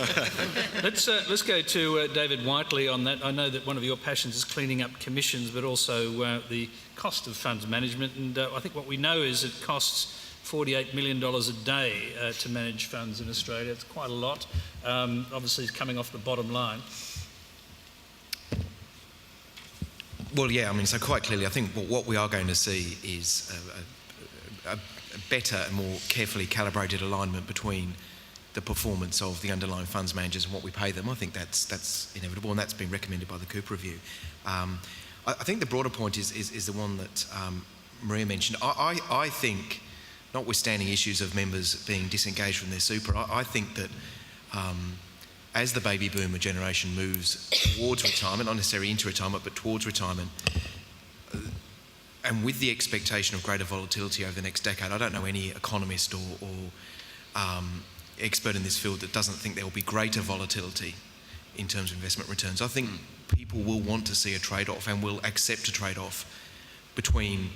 Let's go to David Whiteley on that. I know that one of your passions is cleaning up commissions, but also the cost of funds management. And I think what we know is it costs $48 million a day to manage funds in Australia. It's quite a lot. Obviously, it's coming off the bottom line. Well, yeah, so quite clearly, I think what we are going to see is a better and more carefully calibrated alignment between the performance of the underlying funds managers and what we pay them. I think that's inevitable, and that's been recommended by the Cooper Review. I think the broader point is the one that Maria mentioned. I think, notwithstanding issues of members being disengaged from their super, I think that as the baby boomer generation moves towards retirement, not necessarily into retirement, but towards retirement, and with the expectation of greater volatility over the next decade, I don't know any economist or expert in this field that doesn't think there will be greater volatility in terms of investment returns. I think people will want to see a trade-off and will accept a trade-off between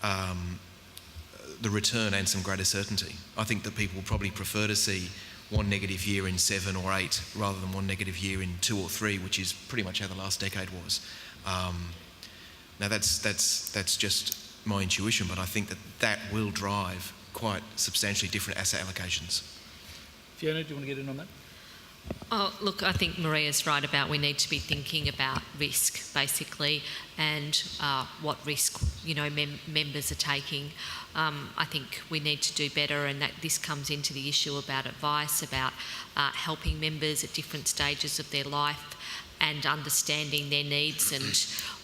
the return and some greater certainty. I think that people will probably prefer to see one negative year in 7 or 8 rather than one negative year in 2 or 3, which is pretty much how the last decade was. Now that's just my intuition, but I think that will drive quite substantially different asset allocations. Fiona, do you want to get in on that? Oh, look, I think Maria's right about we need to be thinking about risk, basically, and what risk, members are taking. I think we need to do better, and that this comes into the issue about advice, about helping members at different stages of their life, and understanding their needs and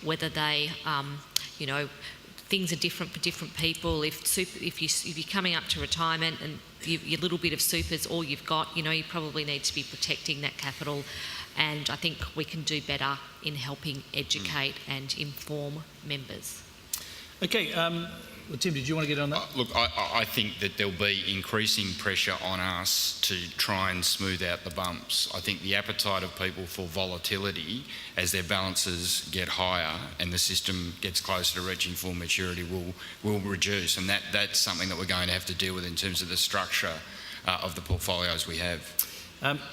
whether they, things are different for different people. If you're coming up to retirement and your little bit of super is all you've got, you probably need to be protecting that capital. And I think we can do better in helping educate and inform members. Okay, well, Tim, did you want to get on that? Look, I think that there'll be increasing pressure on us to try and smooth out the bumps. I think the appetite of people for volatility as their balances get higher and the system gets closer to reaching full maturity will reduce, and that's something that we're going to have to deal with in terms of the structure of the portfolios we have.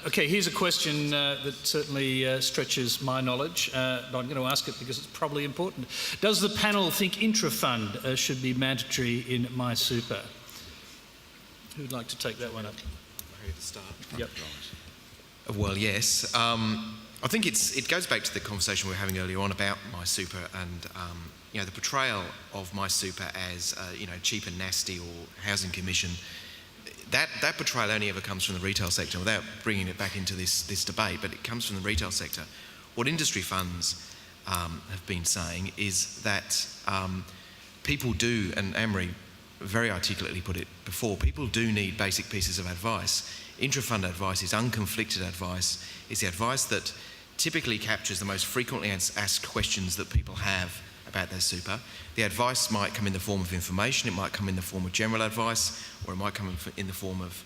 Okay, here's a question that certainly stretches my knowledge, but I'm going to ask it because it's probably important. Does the panel think intra-fund should be mandatory in My Super? Who'd like to take that one up? Ready to start? Yep. Well, yes. I think it goes back to the conversation we were having earlier on about My Super and the portrayal of My Super as cheap and nasty or housing commission. That portrayal only ever comes from the retail sector, without bringing it back into this debate, but it comes from the retail sector. What industry funds have been saying is that people do, and Anne-Marie very articulately put it before, people do need basic pieces of advice. Intra-fund advice is unconflicted advice. It's the advice that typically captures the most frequently asked questions that people have about their super. The advice might come in the form of information, it might come in the form of general advice, or it might come in the form of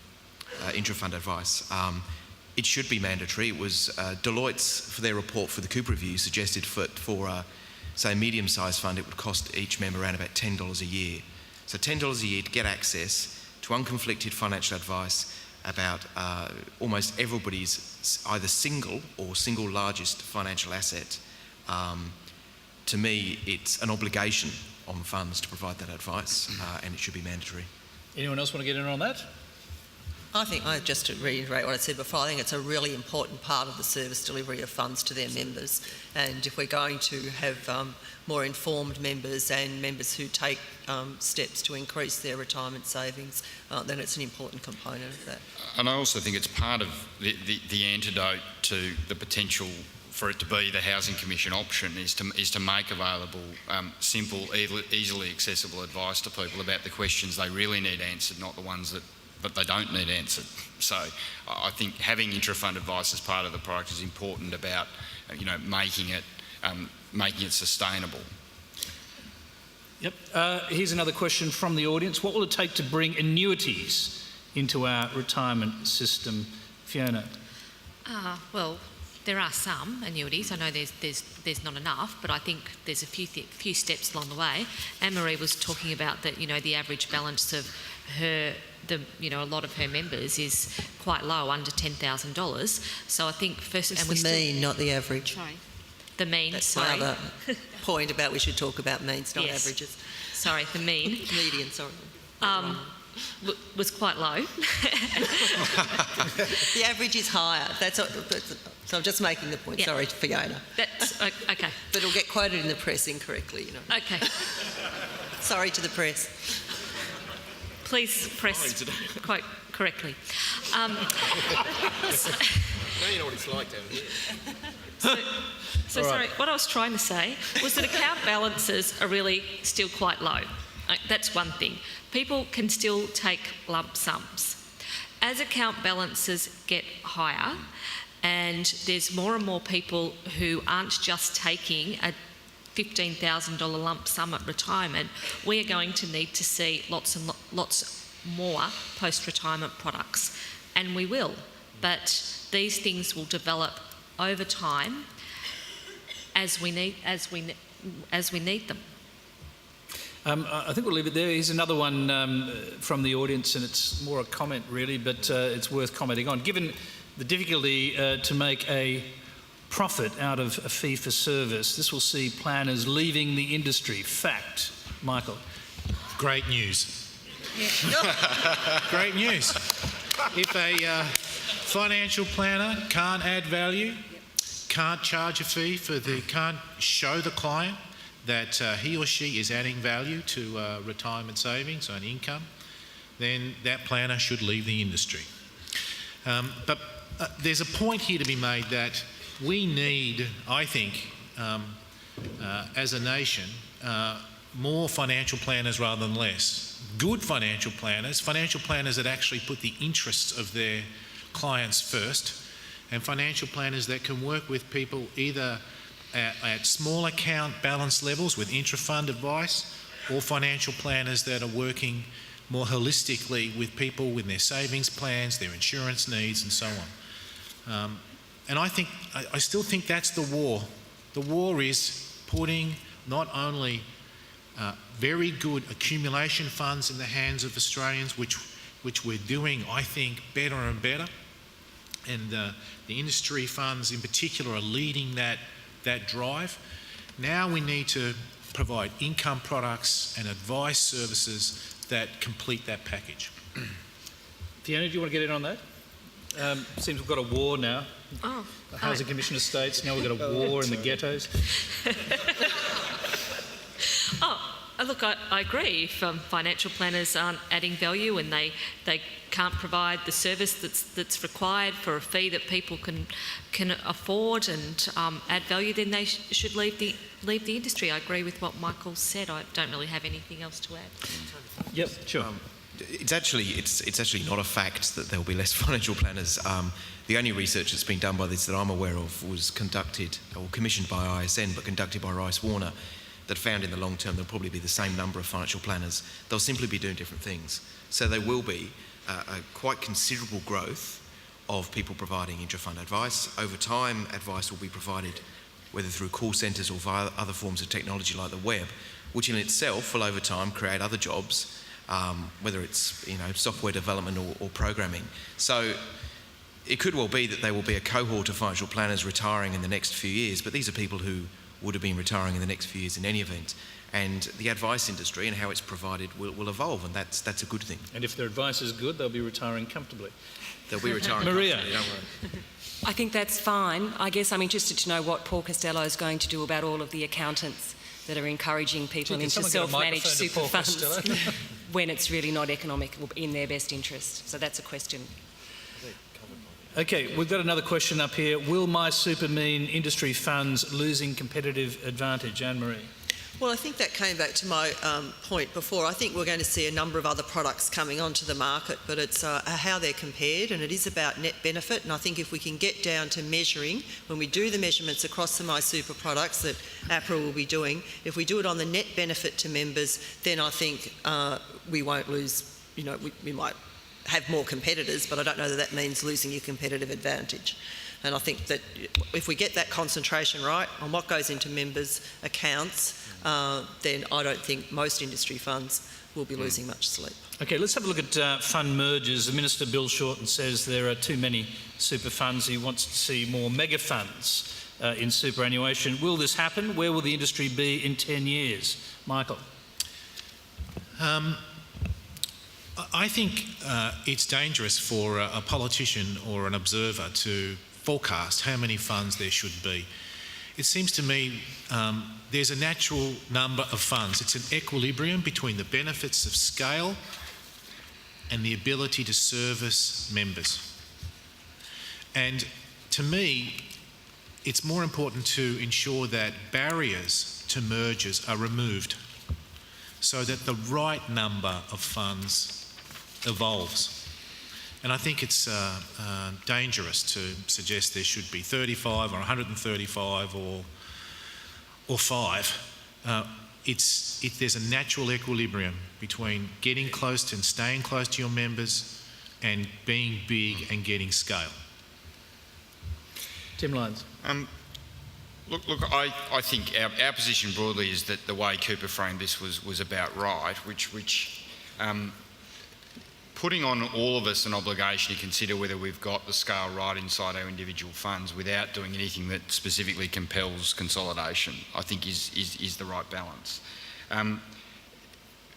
intra-fund advice. It should be mandatory. It was Deloitte's, for their report for the Cooper Review, suggested for say, a medium-sized fund, it would cost each member around about $10 a year. So $10 a year to get access to unconflicted financial advice about almost everybody's either single or single largest financial asset. To me, it's an obligation on funds to provide that advice, and it should be mandatory. Anyone else want to get in on that? I think, just to reiterate what I said before, I think it's a really important part of the service delivery of funds to their members. And if we're going to have more informed members and members who take steps to increase their retirement savings, then it's an important component of that. And I also think it's part of the antidote to the potential for it to be the Housing Commission option is to make available simple, easily accessible advice to people about the questions they really need answered, not the ones that they don't need answered. So I think having intra-fund advice as part of the product is important about making it sustainable. Yep. Here's another question from the audience. What will it take to bring annuities into our retirement system, Fiona? Well, there are some annuities. I know there's not enough, but I think there's a few steps along the way. Anne-Marie was talking about that. The average balance of a lot of her members is quite low, under $10,000. So I think first, it's the mean, not the average. Sorry, the mean. That's sorry. my other point about we should talk about means, not yes. averages. Sorry, the mean. Median. Sorry. Was quite low. The average is higher. So I'm just making the point. Yep. Sorry, Fiona. That's okay. But it'll get quoted in the press incorrectly, Okay. Sorry to the press. Please press quote correctly. Now you know what it's like down here. So sorry, what I was trying to say was that account balances are really still quite low. That's one thing. People can still take lump sums. As account balances get higher, and there's more and more people who aren't just taking a $15,000 lump sum at retirement, we are going to need to see lots and lots more post-retirement products, and we will. But these things will develop over time as we need them. I think we'll leave it there. Here's another one from the audience, and it's more a comment really, but it's worth commenting on. Given the difficulty to make a profit out of a fee for service, this will see planners leaving the industry. Fact, Michael. Great news. Great news. If a financial planner can't add value, can't charge a fee can't show the client that he or she is adding value to retirement savings and income, then that planner should leave the industry. But there's a point here to be made that we need, I think, as a nation, more financial planners rather than less. Good financial planners that actually put the interests of their clients first, and financial planners that can work with people either at small account balance levels with intra-fund advice, or financial planners that are working more holistically with people with their savings plans, their insurance needs, and so on. And I still think that's the war. The war is putting not only very good accumulation funds in the hands of Australians, which we're doing, I think, better and better, and the industry funds in particular are leading that drive. Now we need to provide income products and advice services that complete that package. Fiona, do you want to get in on that? Seems we've got a war now. Oh, The Housing Commission Estates, now we've got a war in the ghettos. Look, I agree. If financial planners aren't adding value and they can't provide the service that's required for a fee that people can afford and add value, then they should leave the industry. I agree with what Michael said. I don't really have anything else to add. Yep, sure. It's actually not a fact that there will be less financial planners. The only research that's been done by this that I'm aware of was conducted or commissioned by ISN, but conducted by Rice Warner, that found in the long term there'll probably be the same number of financial planners. They'll simply be doing different things. So there will be a quite considerable growth of people providing intra-fund advice. Over time, advice will be provided whether through call centres or via other forms of technology like the web, which in itself will over time create other jobs, whether it's software development or programming. So it could well be that there will be a cohort of financial planners retiring in the next few years, but these are people who would have been retiring in the next few years in any event. And the advice industry and how it's provided will evolve, and that's a good thing. And if their advice is good, they'll be retiring comfortably. They'll be retiring Maria. comfortably, don't worry. I think that's fine. I guess I'm interested to know what Paul Costello is going to do about all of the accountants that are encouraging people Can into someone get a self-managed microphone to super Paul funds Costello? when it's really not economic in their best interest. So that's a question. Okay, we've got another question up here. Will my super mean industry funds losing competitive advantage? Anne-Marie. Well, I think that came back to my point before. I think we're going to see a number of other products coming onto the market, but it's how they're compared, and it is about net benefit. And I think if we can get down to measuring, when we do the measurements across the MySuper products that APRA will be doing, if we do it on the net benefit to members, then I think we won't lose, we might have more competitors, but I don't know that means losing your competitive advantage. And I think that if we get that concentration right on what goes into members' accounts, then I don't think most industry funds will be losing much sleep. Okay, let's have a look at fund mergers. The Minister, Bill Shorten, says there are too many super funds. He wants to see more mega funds in superannuation. Will this happen? Where will the industry be in 10 years? Michael. I think it's dangerous for a politician or an observer to forecast how many funds there should be. It seems to me there's a natural number of funds. It's an equilibrium between the benefits of scale and the ability to service members. And to me, it's more important to ensure that barriers to mergers are removed so that the right number of funds evolves. And I think it's dangerous to suggest there should be 35 or 135 or 5. There's a natural equilibrium between getting close to and staying close to your members and being big and getting scale. Tim Lyons. Look, I think our position broadly is that the way Cooper framed this was about right, which putting on all of us an obligation to consider whether we've got the scale right inside our individual funds without doing anything that specifically compels consolidation, I think is the right balance. And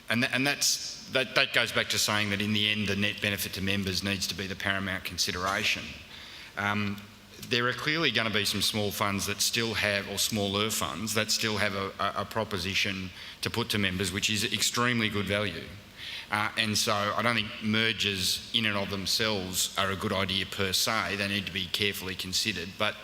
that goes back to saying that in the end the net benefit to members needs to be the paramount consideration. There are clearly going to be some small funds that still have, or smaller funds, that still have a proposition to put to members which is extremely good value. And so I don't think mergers in and of themselves are a good idea per se. They need to be carefully considered. But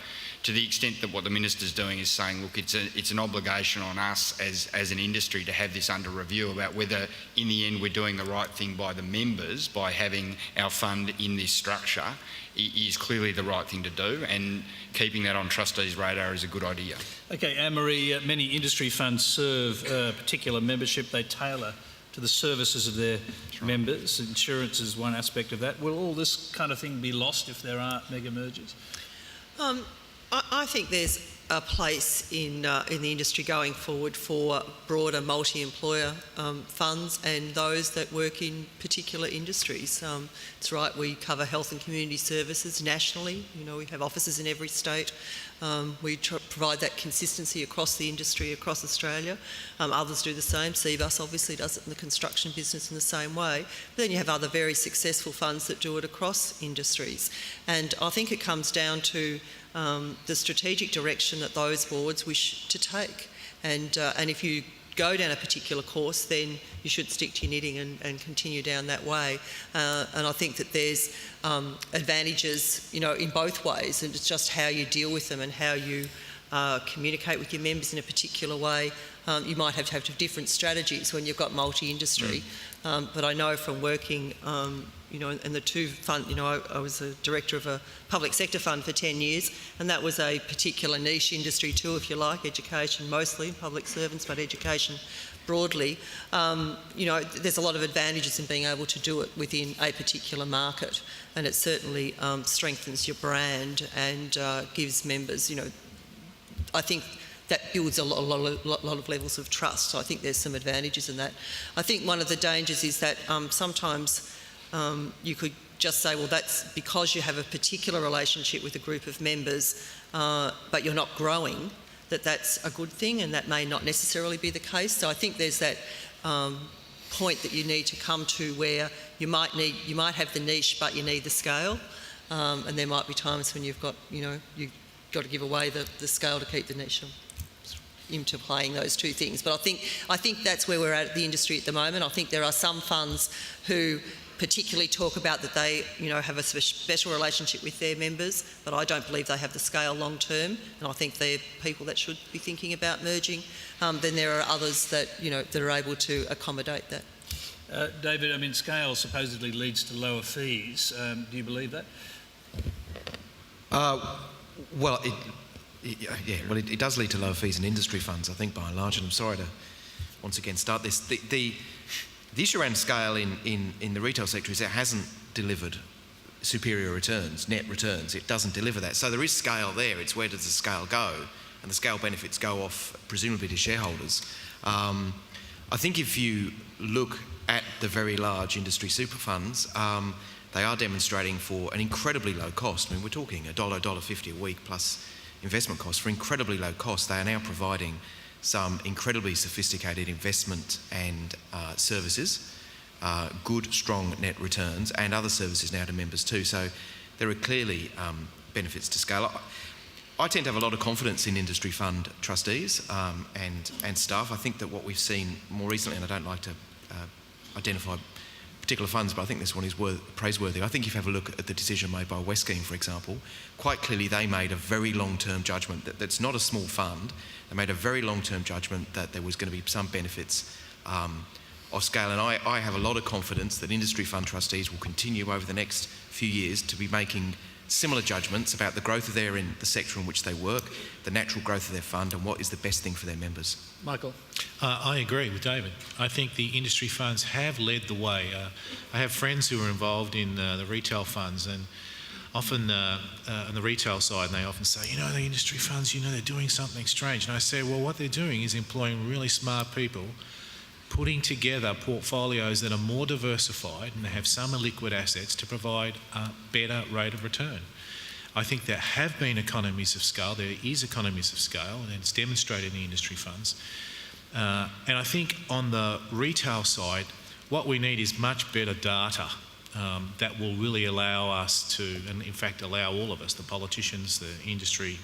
to the extent that what the Minister's doing is saying, look, it's an obligation on us as an industry to have this under review about whether in the end we're doing the right thing by the members by having our fund in this structure is clearly the right thing to do, and keeping that on trustees' radar is a good idea. Okay, Anne-Marie, many industry funds serve a particular membership. They tailor to the services of their members. Insurance is one aspect of that. Will all this kind of thing be lost if there are mega mergers? I think there's a place in the industry going forward for broader multi-employer funds and those that work in particular industries. It's right, we cover health and community services nationally. You know, we have offices in every state. We provide that consistency across the industry, across Australia. Others do the same. CBUS obviously does it in the construction business in the same way. But then you have other very successful funds that do it across industries. And I think it comes down to the strategic direction that those boards wish to take. And if you go down a particular course, then you should stick to your knitting and continue down that way. And I think that there's advantages, you know, in both ways, and it's just how you deal with them and how you communicate with your members in a particular way. You might have to have different strategies when you've got multi-industry. But I know from working, you know, and the two fund, you know, I was a director of a public sector fund for 10 years, and that was a particular niche industry too, if you like, education mostly, public servants, but education broadly. You know, there's a lot of advantages in being able to do it within a particular market, and it certainly strengthens your brand and gives members, you know, I think that builds a lot of levels of trust. So I think there's some advantages in that. I think one of the dangers is that sometimes you could just say, well, that's because you have a particular relationship with a group of members, but you're not growing, that's a good thing, and that may not necessarily be the case. So I think there's that point that you need to come to where you might have the niche, but you need the scale, and there might be times when you've got, you know, you've got to give away the scale to keep the niche into playing those two things. But I think that's where we're at the industry at the moment. I think there are some funds who particularly talk about that they, you know, have a special relationship with their members, but I don't believe they have the scale long term, and I think they're people that should be thinking about merging. Then there are others that, you know, that are able to accommodate that. David, I mean, scale supposedly leads to lower fees. Do you believe that? Well, it does lead to lower fees in industry funds, I think, by and large, and I'm sorry to once again start this. The issue around scale in the retail sector is it hasn't delivered superior returns, net returns. It doesn't deliver that. So there is scale there. It's where does the scale go? And the scale benefits go off presumably to shareholders. I think if you look at the very large industry super funds, they are demonstrating for an incredibly low cost. I mean, we're talking $1.50 a week plus investment costs. For incredibly low cost, they are now providing some incredibly sophisticated investment and services, good, strong net returns, and other services now to members too. So there are clearly benefits to scale. I tend to have a lot of confidence in industry fund trustees and staff. I think that what we've seen more recently, and I don't like to identify particular funds, but I think this one is praiseworthy. I think if you have a look at the decision made by Westscheme, for example, quite clearly they made a very long-term judgment that's not a small fund. They made a very long-term judgment that there was going to be some benefits of scale, and I have a lot of confidence that industry fund trustees will continue over the next few years to be making similar judgments about the growth of in the sector in which they work, the natural growth of their fund, and what is the best thing for their members. Michael? I agree with David. I think the industry funds have led the way. I have friends who are involved in the retail funds, and often on the retail side, and they often say, you know, the industry funds, you know, they're doing something strange. And I say, well, what they're doing is employing really smart people, putting together portfolios that are more diversified and they have some illiquid assets to provide a better rate of return. I think there have been economies of scale. There is economies of scale, and it's demonstrated in the industry funds. And I think on the retail side, what we need is much better data that will really allow us to, and in fact allow all of us, the politicians, the industry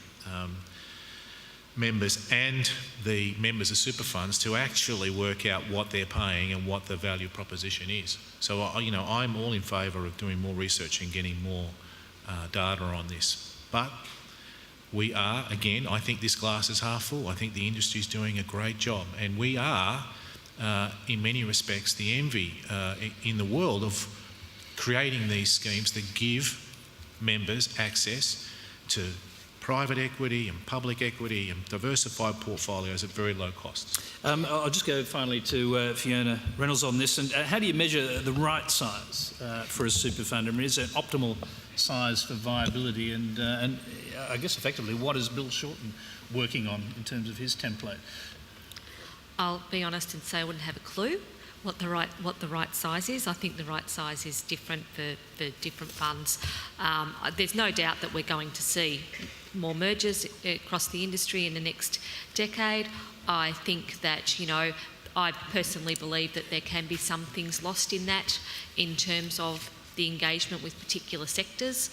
members and the members of super funds, to actually work out what they're paying and what the value proposition is. So, you know, I'm all in favour of doing more research and getting more data on this. But we are, again, I think this glass is half full. I think the industry is doing a great job, and we are, in many respects, the envy in the world of creating these schemes that give members access to private equity and public equity and diversified portfolios at very low costs. I'll just go finally to Fiona Reynolds on this. And how do you measure the right size for a super fund? I mean, is there an optimal size for viability? And I guess effectively, what is Bill Shorten working on in terms of his template? I'll be honest and say I wouldn't have a clue what the right size is. I think the right size is different for different funds. There's no doubt that we're going to see more mergers across the industry in the next decade. I think that, I personally believe that there can be some things lost in that in terms of the engagement with particular sectors.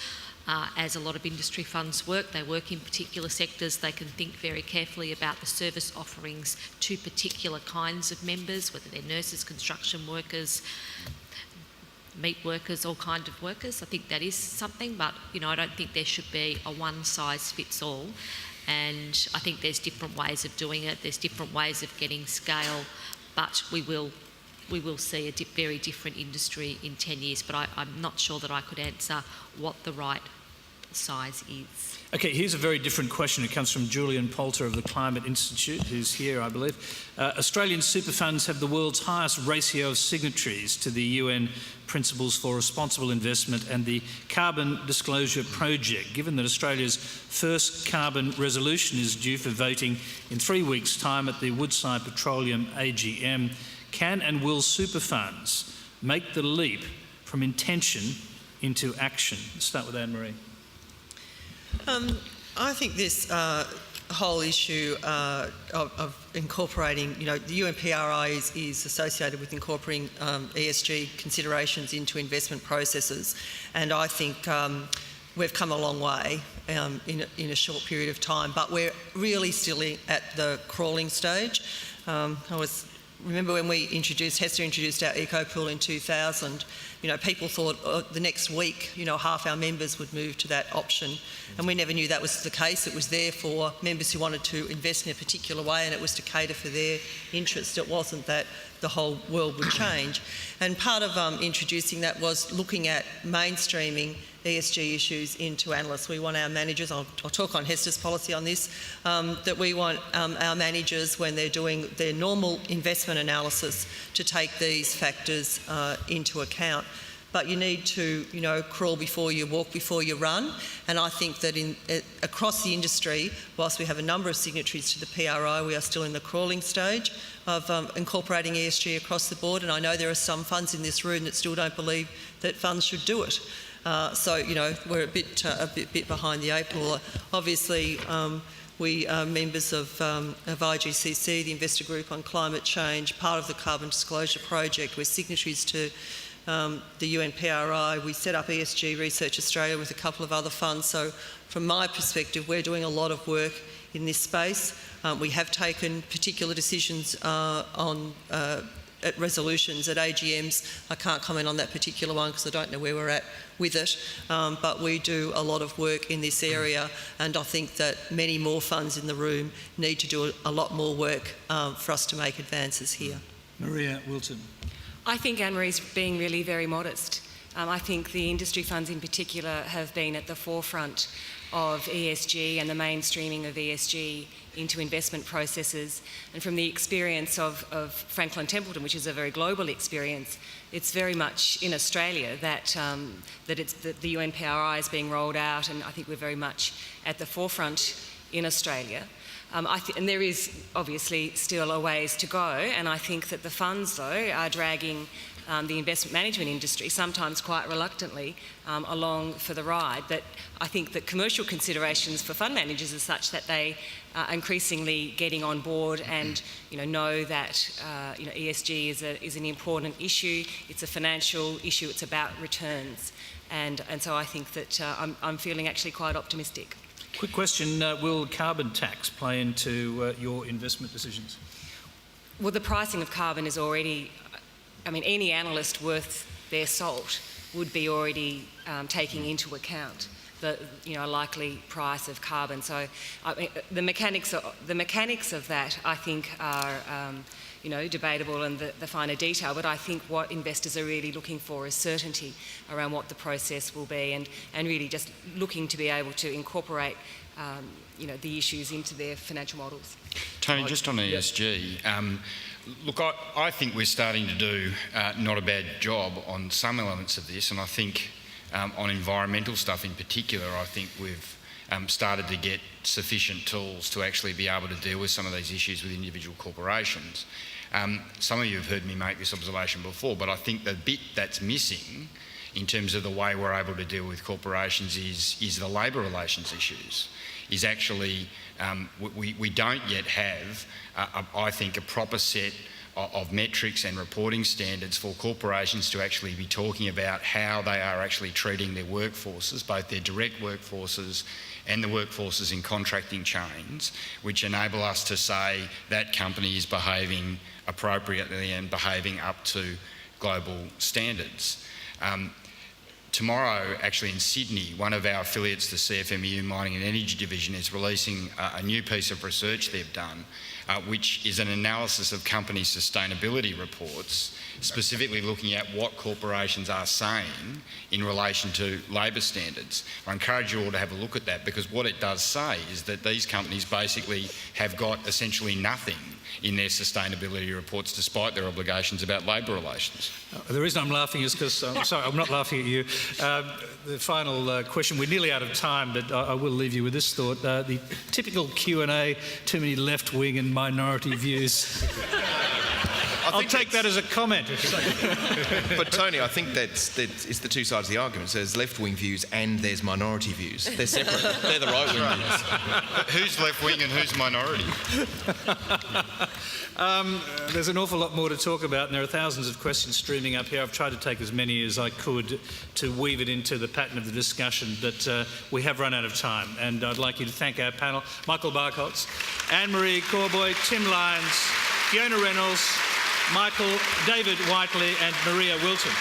As a lot of industry funds work, they work in particular sectors. They can think very carefully about the service offerings to particular kinds of members, whether they're nurses, construction workers, meat workers, all kinds of workers. I think that is something, but I don't think there should be a one-size-fits-all. And I think there's different ways of doing it. There's different ways of getting scale, but we will see a very different industry in 10 years. But I'm not sure that I could answer what the right size is. Okay, here's a very different question. It comes from Julian Poulter of the Climate Institute, who's here, I believe. Australian super funds have the world's highest ratio of signatories to the UN Principles for Responsible Investment and the Carbon Disclosure Project. Given that Australia's first carbon resolution is due for voting in 3 weeks' time at the Woodside Petroleum AGM, can and will super funds make the leap from intention into action? Let's start with Anne-Marie. I think this whole issue of incorporating, the UNPRI is associated with incorporating ESG considerations into investment processes, and I think we've come a long way in a short period of time, but we're really still at the crawling stage. Remember when Hester introduced our eco pool in 2000, people thought the next week, half our members would move to that option. And we never knew that was the case. It was there for members who wanted to invest in a particular way, and it was to cater for their interest. It wasn't that the whole world would change. And part of introducing that was looking at mainstreaming ESG issues into analysts. We want our managers, I'll talk on Hester's policy on this, that we want our managers, when they're doing their normal investment analysis, to take these factors into account. But you need to, crawl before you walk, before you run. And I think that across the industry, whilst we have a number of signatories to the PRI, we are still in the crawling stage of incorporating ESG across the board. And I know there are some funds in this room that still don't believe that funds should do it. So we're a bit behind the eight ball. Obviously, we are members of IGCC, the Investor Group on Climate Change, part of the Carbon Disclosure Project. We're signatories to the UNPRI. We set up ESG Research Australia with a couple of other funds. So from my perspective, we're doing a lot of work in this space. We have taken particular decisions at resolutions at AGMs. I can't comment on that particular one because I don't know where we're at with it, but we do a lot of work in this area, and I think that many more funds in the room need to do a lot more work for us to make advances here. Maria Wilton. I think Anne-Marie's being really very modest. I think the industry funds in particular have been at the forefront of ESG and the mainstreaming of ESG into investment processes. And from the experience of Franklin Templeton, which is a very global experience, it's very much in Australia that the UNPRI is being rolled out, and I think we're very much at the forefront in Australia. And there is obviously still a ways to go, and I think that the funds, though, are dragging the investment management industry, sometimes quite reluctantly, along for the ride. But I think that commercial considerations for fund managers are such that they are increasingly getting on board and know that ESG is an important issue. It's a financial issue. It's about returns, and so I think that I'm feeling actually quite optimistic. Quick question, will carbon tax play into your investment decisions? Well, the pricing of carbon is already, any analyst worth their salt would be already taking into account the likely price of carbon. So I mean, the mechanics of that, I think, are debatable and the finer detail, but I think what investors are really looking for is certainty around what the process will be, and really just looking to be able to incorporate the issues into their financial models. Tony, just on ESG, look, I think we're starting to do not a bad job on some elements of this, and I think on environmental stuff in particular, I think we've started to get sufficient tools to actually be able to deal with some of these issues with individual corporations. Some of you have heard me make this observation before, but I think the bit that's missing in terms of the way we're able to deal with corporations is the labour relations issues. Is actually, we don't yet have, I think, a proper set of metrics and reporting standards for corporations to actually be talking about how they are actually treating their workforces, both their direct workforces and the workforces in contracting chains, which enable us to say that company is behaving appropriately and behaving up to global standards. Tomorrow, actually in Sydney, one of our affiliates, the CFMEU Mining and Energy Division, is releasing a new piece of research they've done, which is an analysis of company sustainability reports, specifically looking at what corporations are saying in relation to labour standards. I encourage you all to have a look at that, because what it does say is that these companies basically have got essentially nothing in their sustainability reports despite their obligations about labour relations. The reason I'm laughing is because, I'm not laughing at you. The final question, we're nearly out of time, but I will leave you with this thought. The typical Q&A, too many left-wing and minority views. I'll take that as a comment. But Tony, I think that's it's the two sides of the argument. So there's left-wing views and there's minority views. They're separate. They're the right-wing views. Who's left-wing and who's minority? There's an awful lot more to talk about, and there are thousands of questions streaming up here. I've tried to take as many as I could to weave it into the pattern of the discussion, but we have run out of time, and I'd like you to thank our panel: Michael Barkholtz, Anne-Marie Corboy, Tim Lyons, Fiona Reynolds, David Whiteley and Maria Wilton.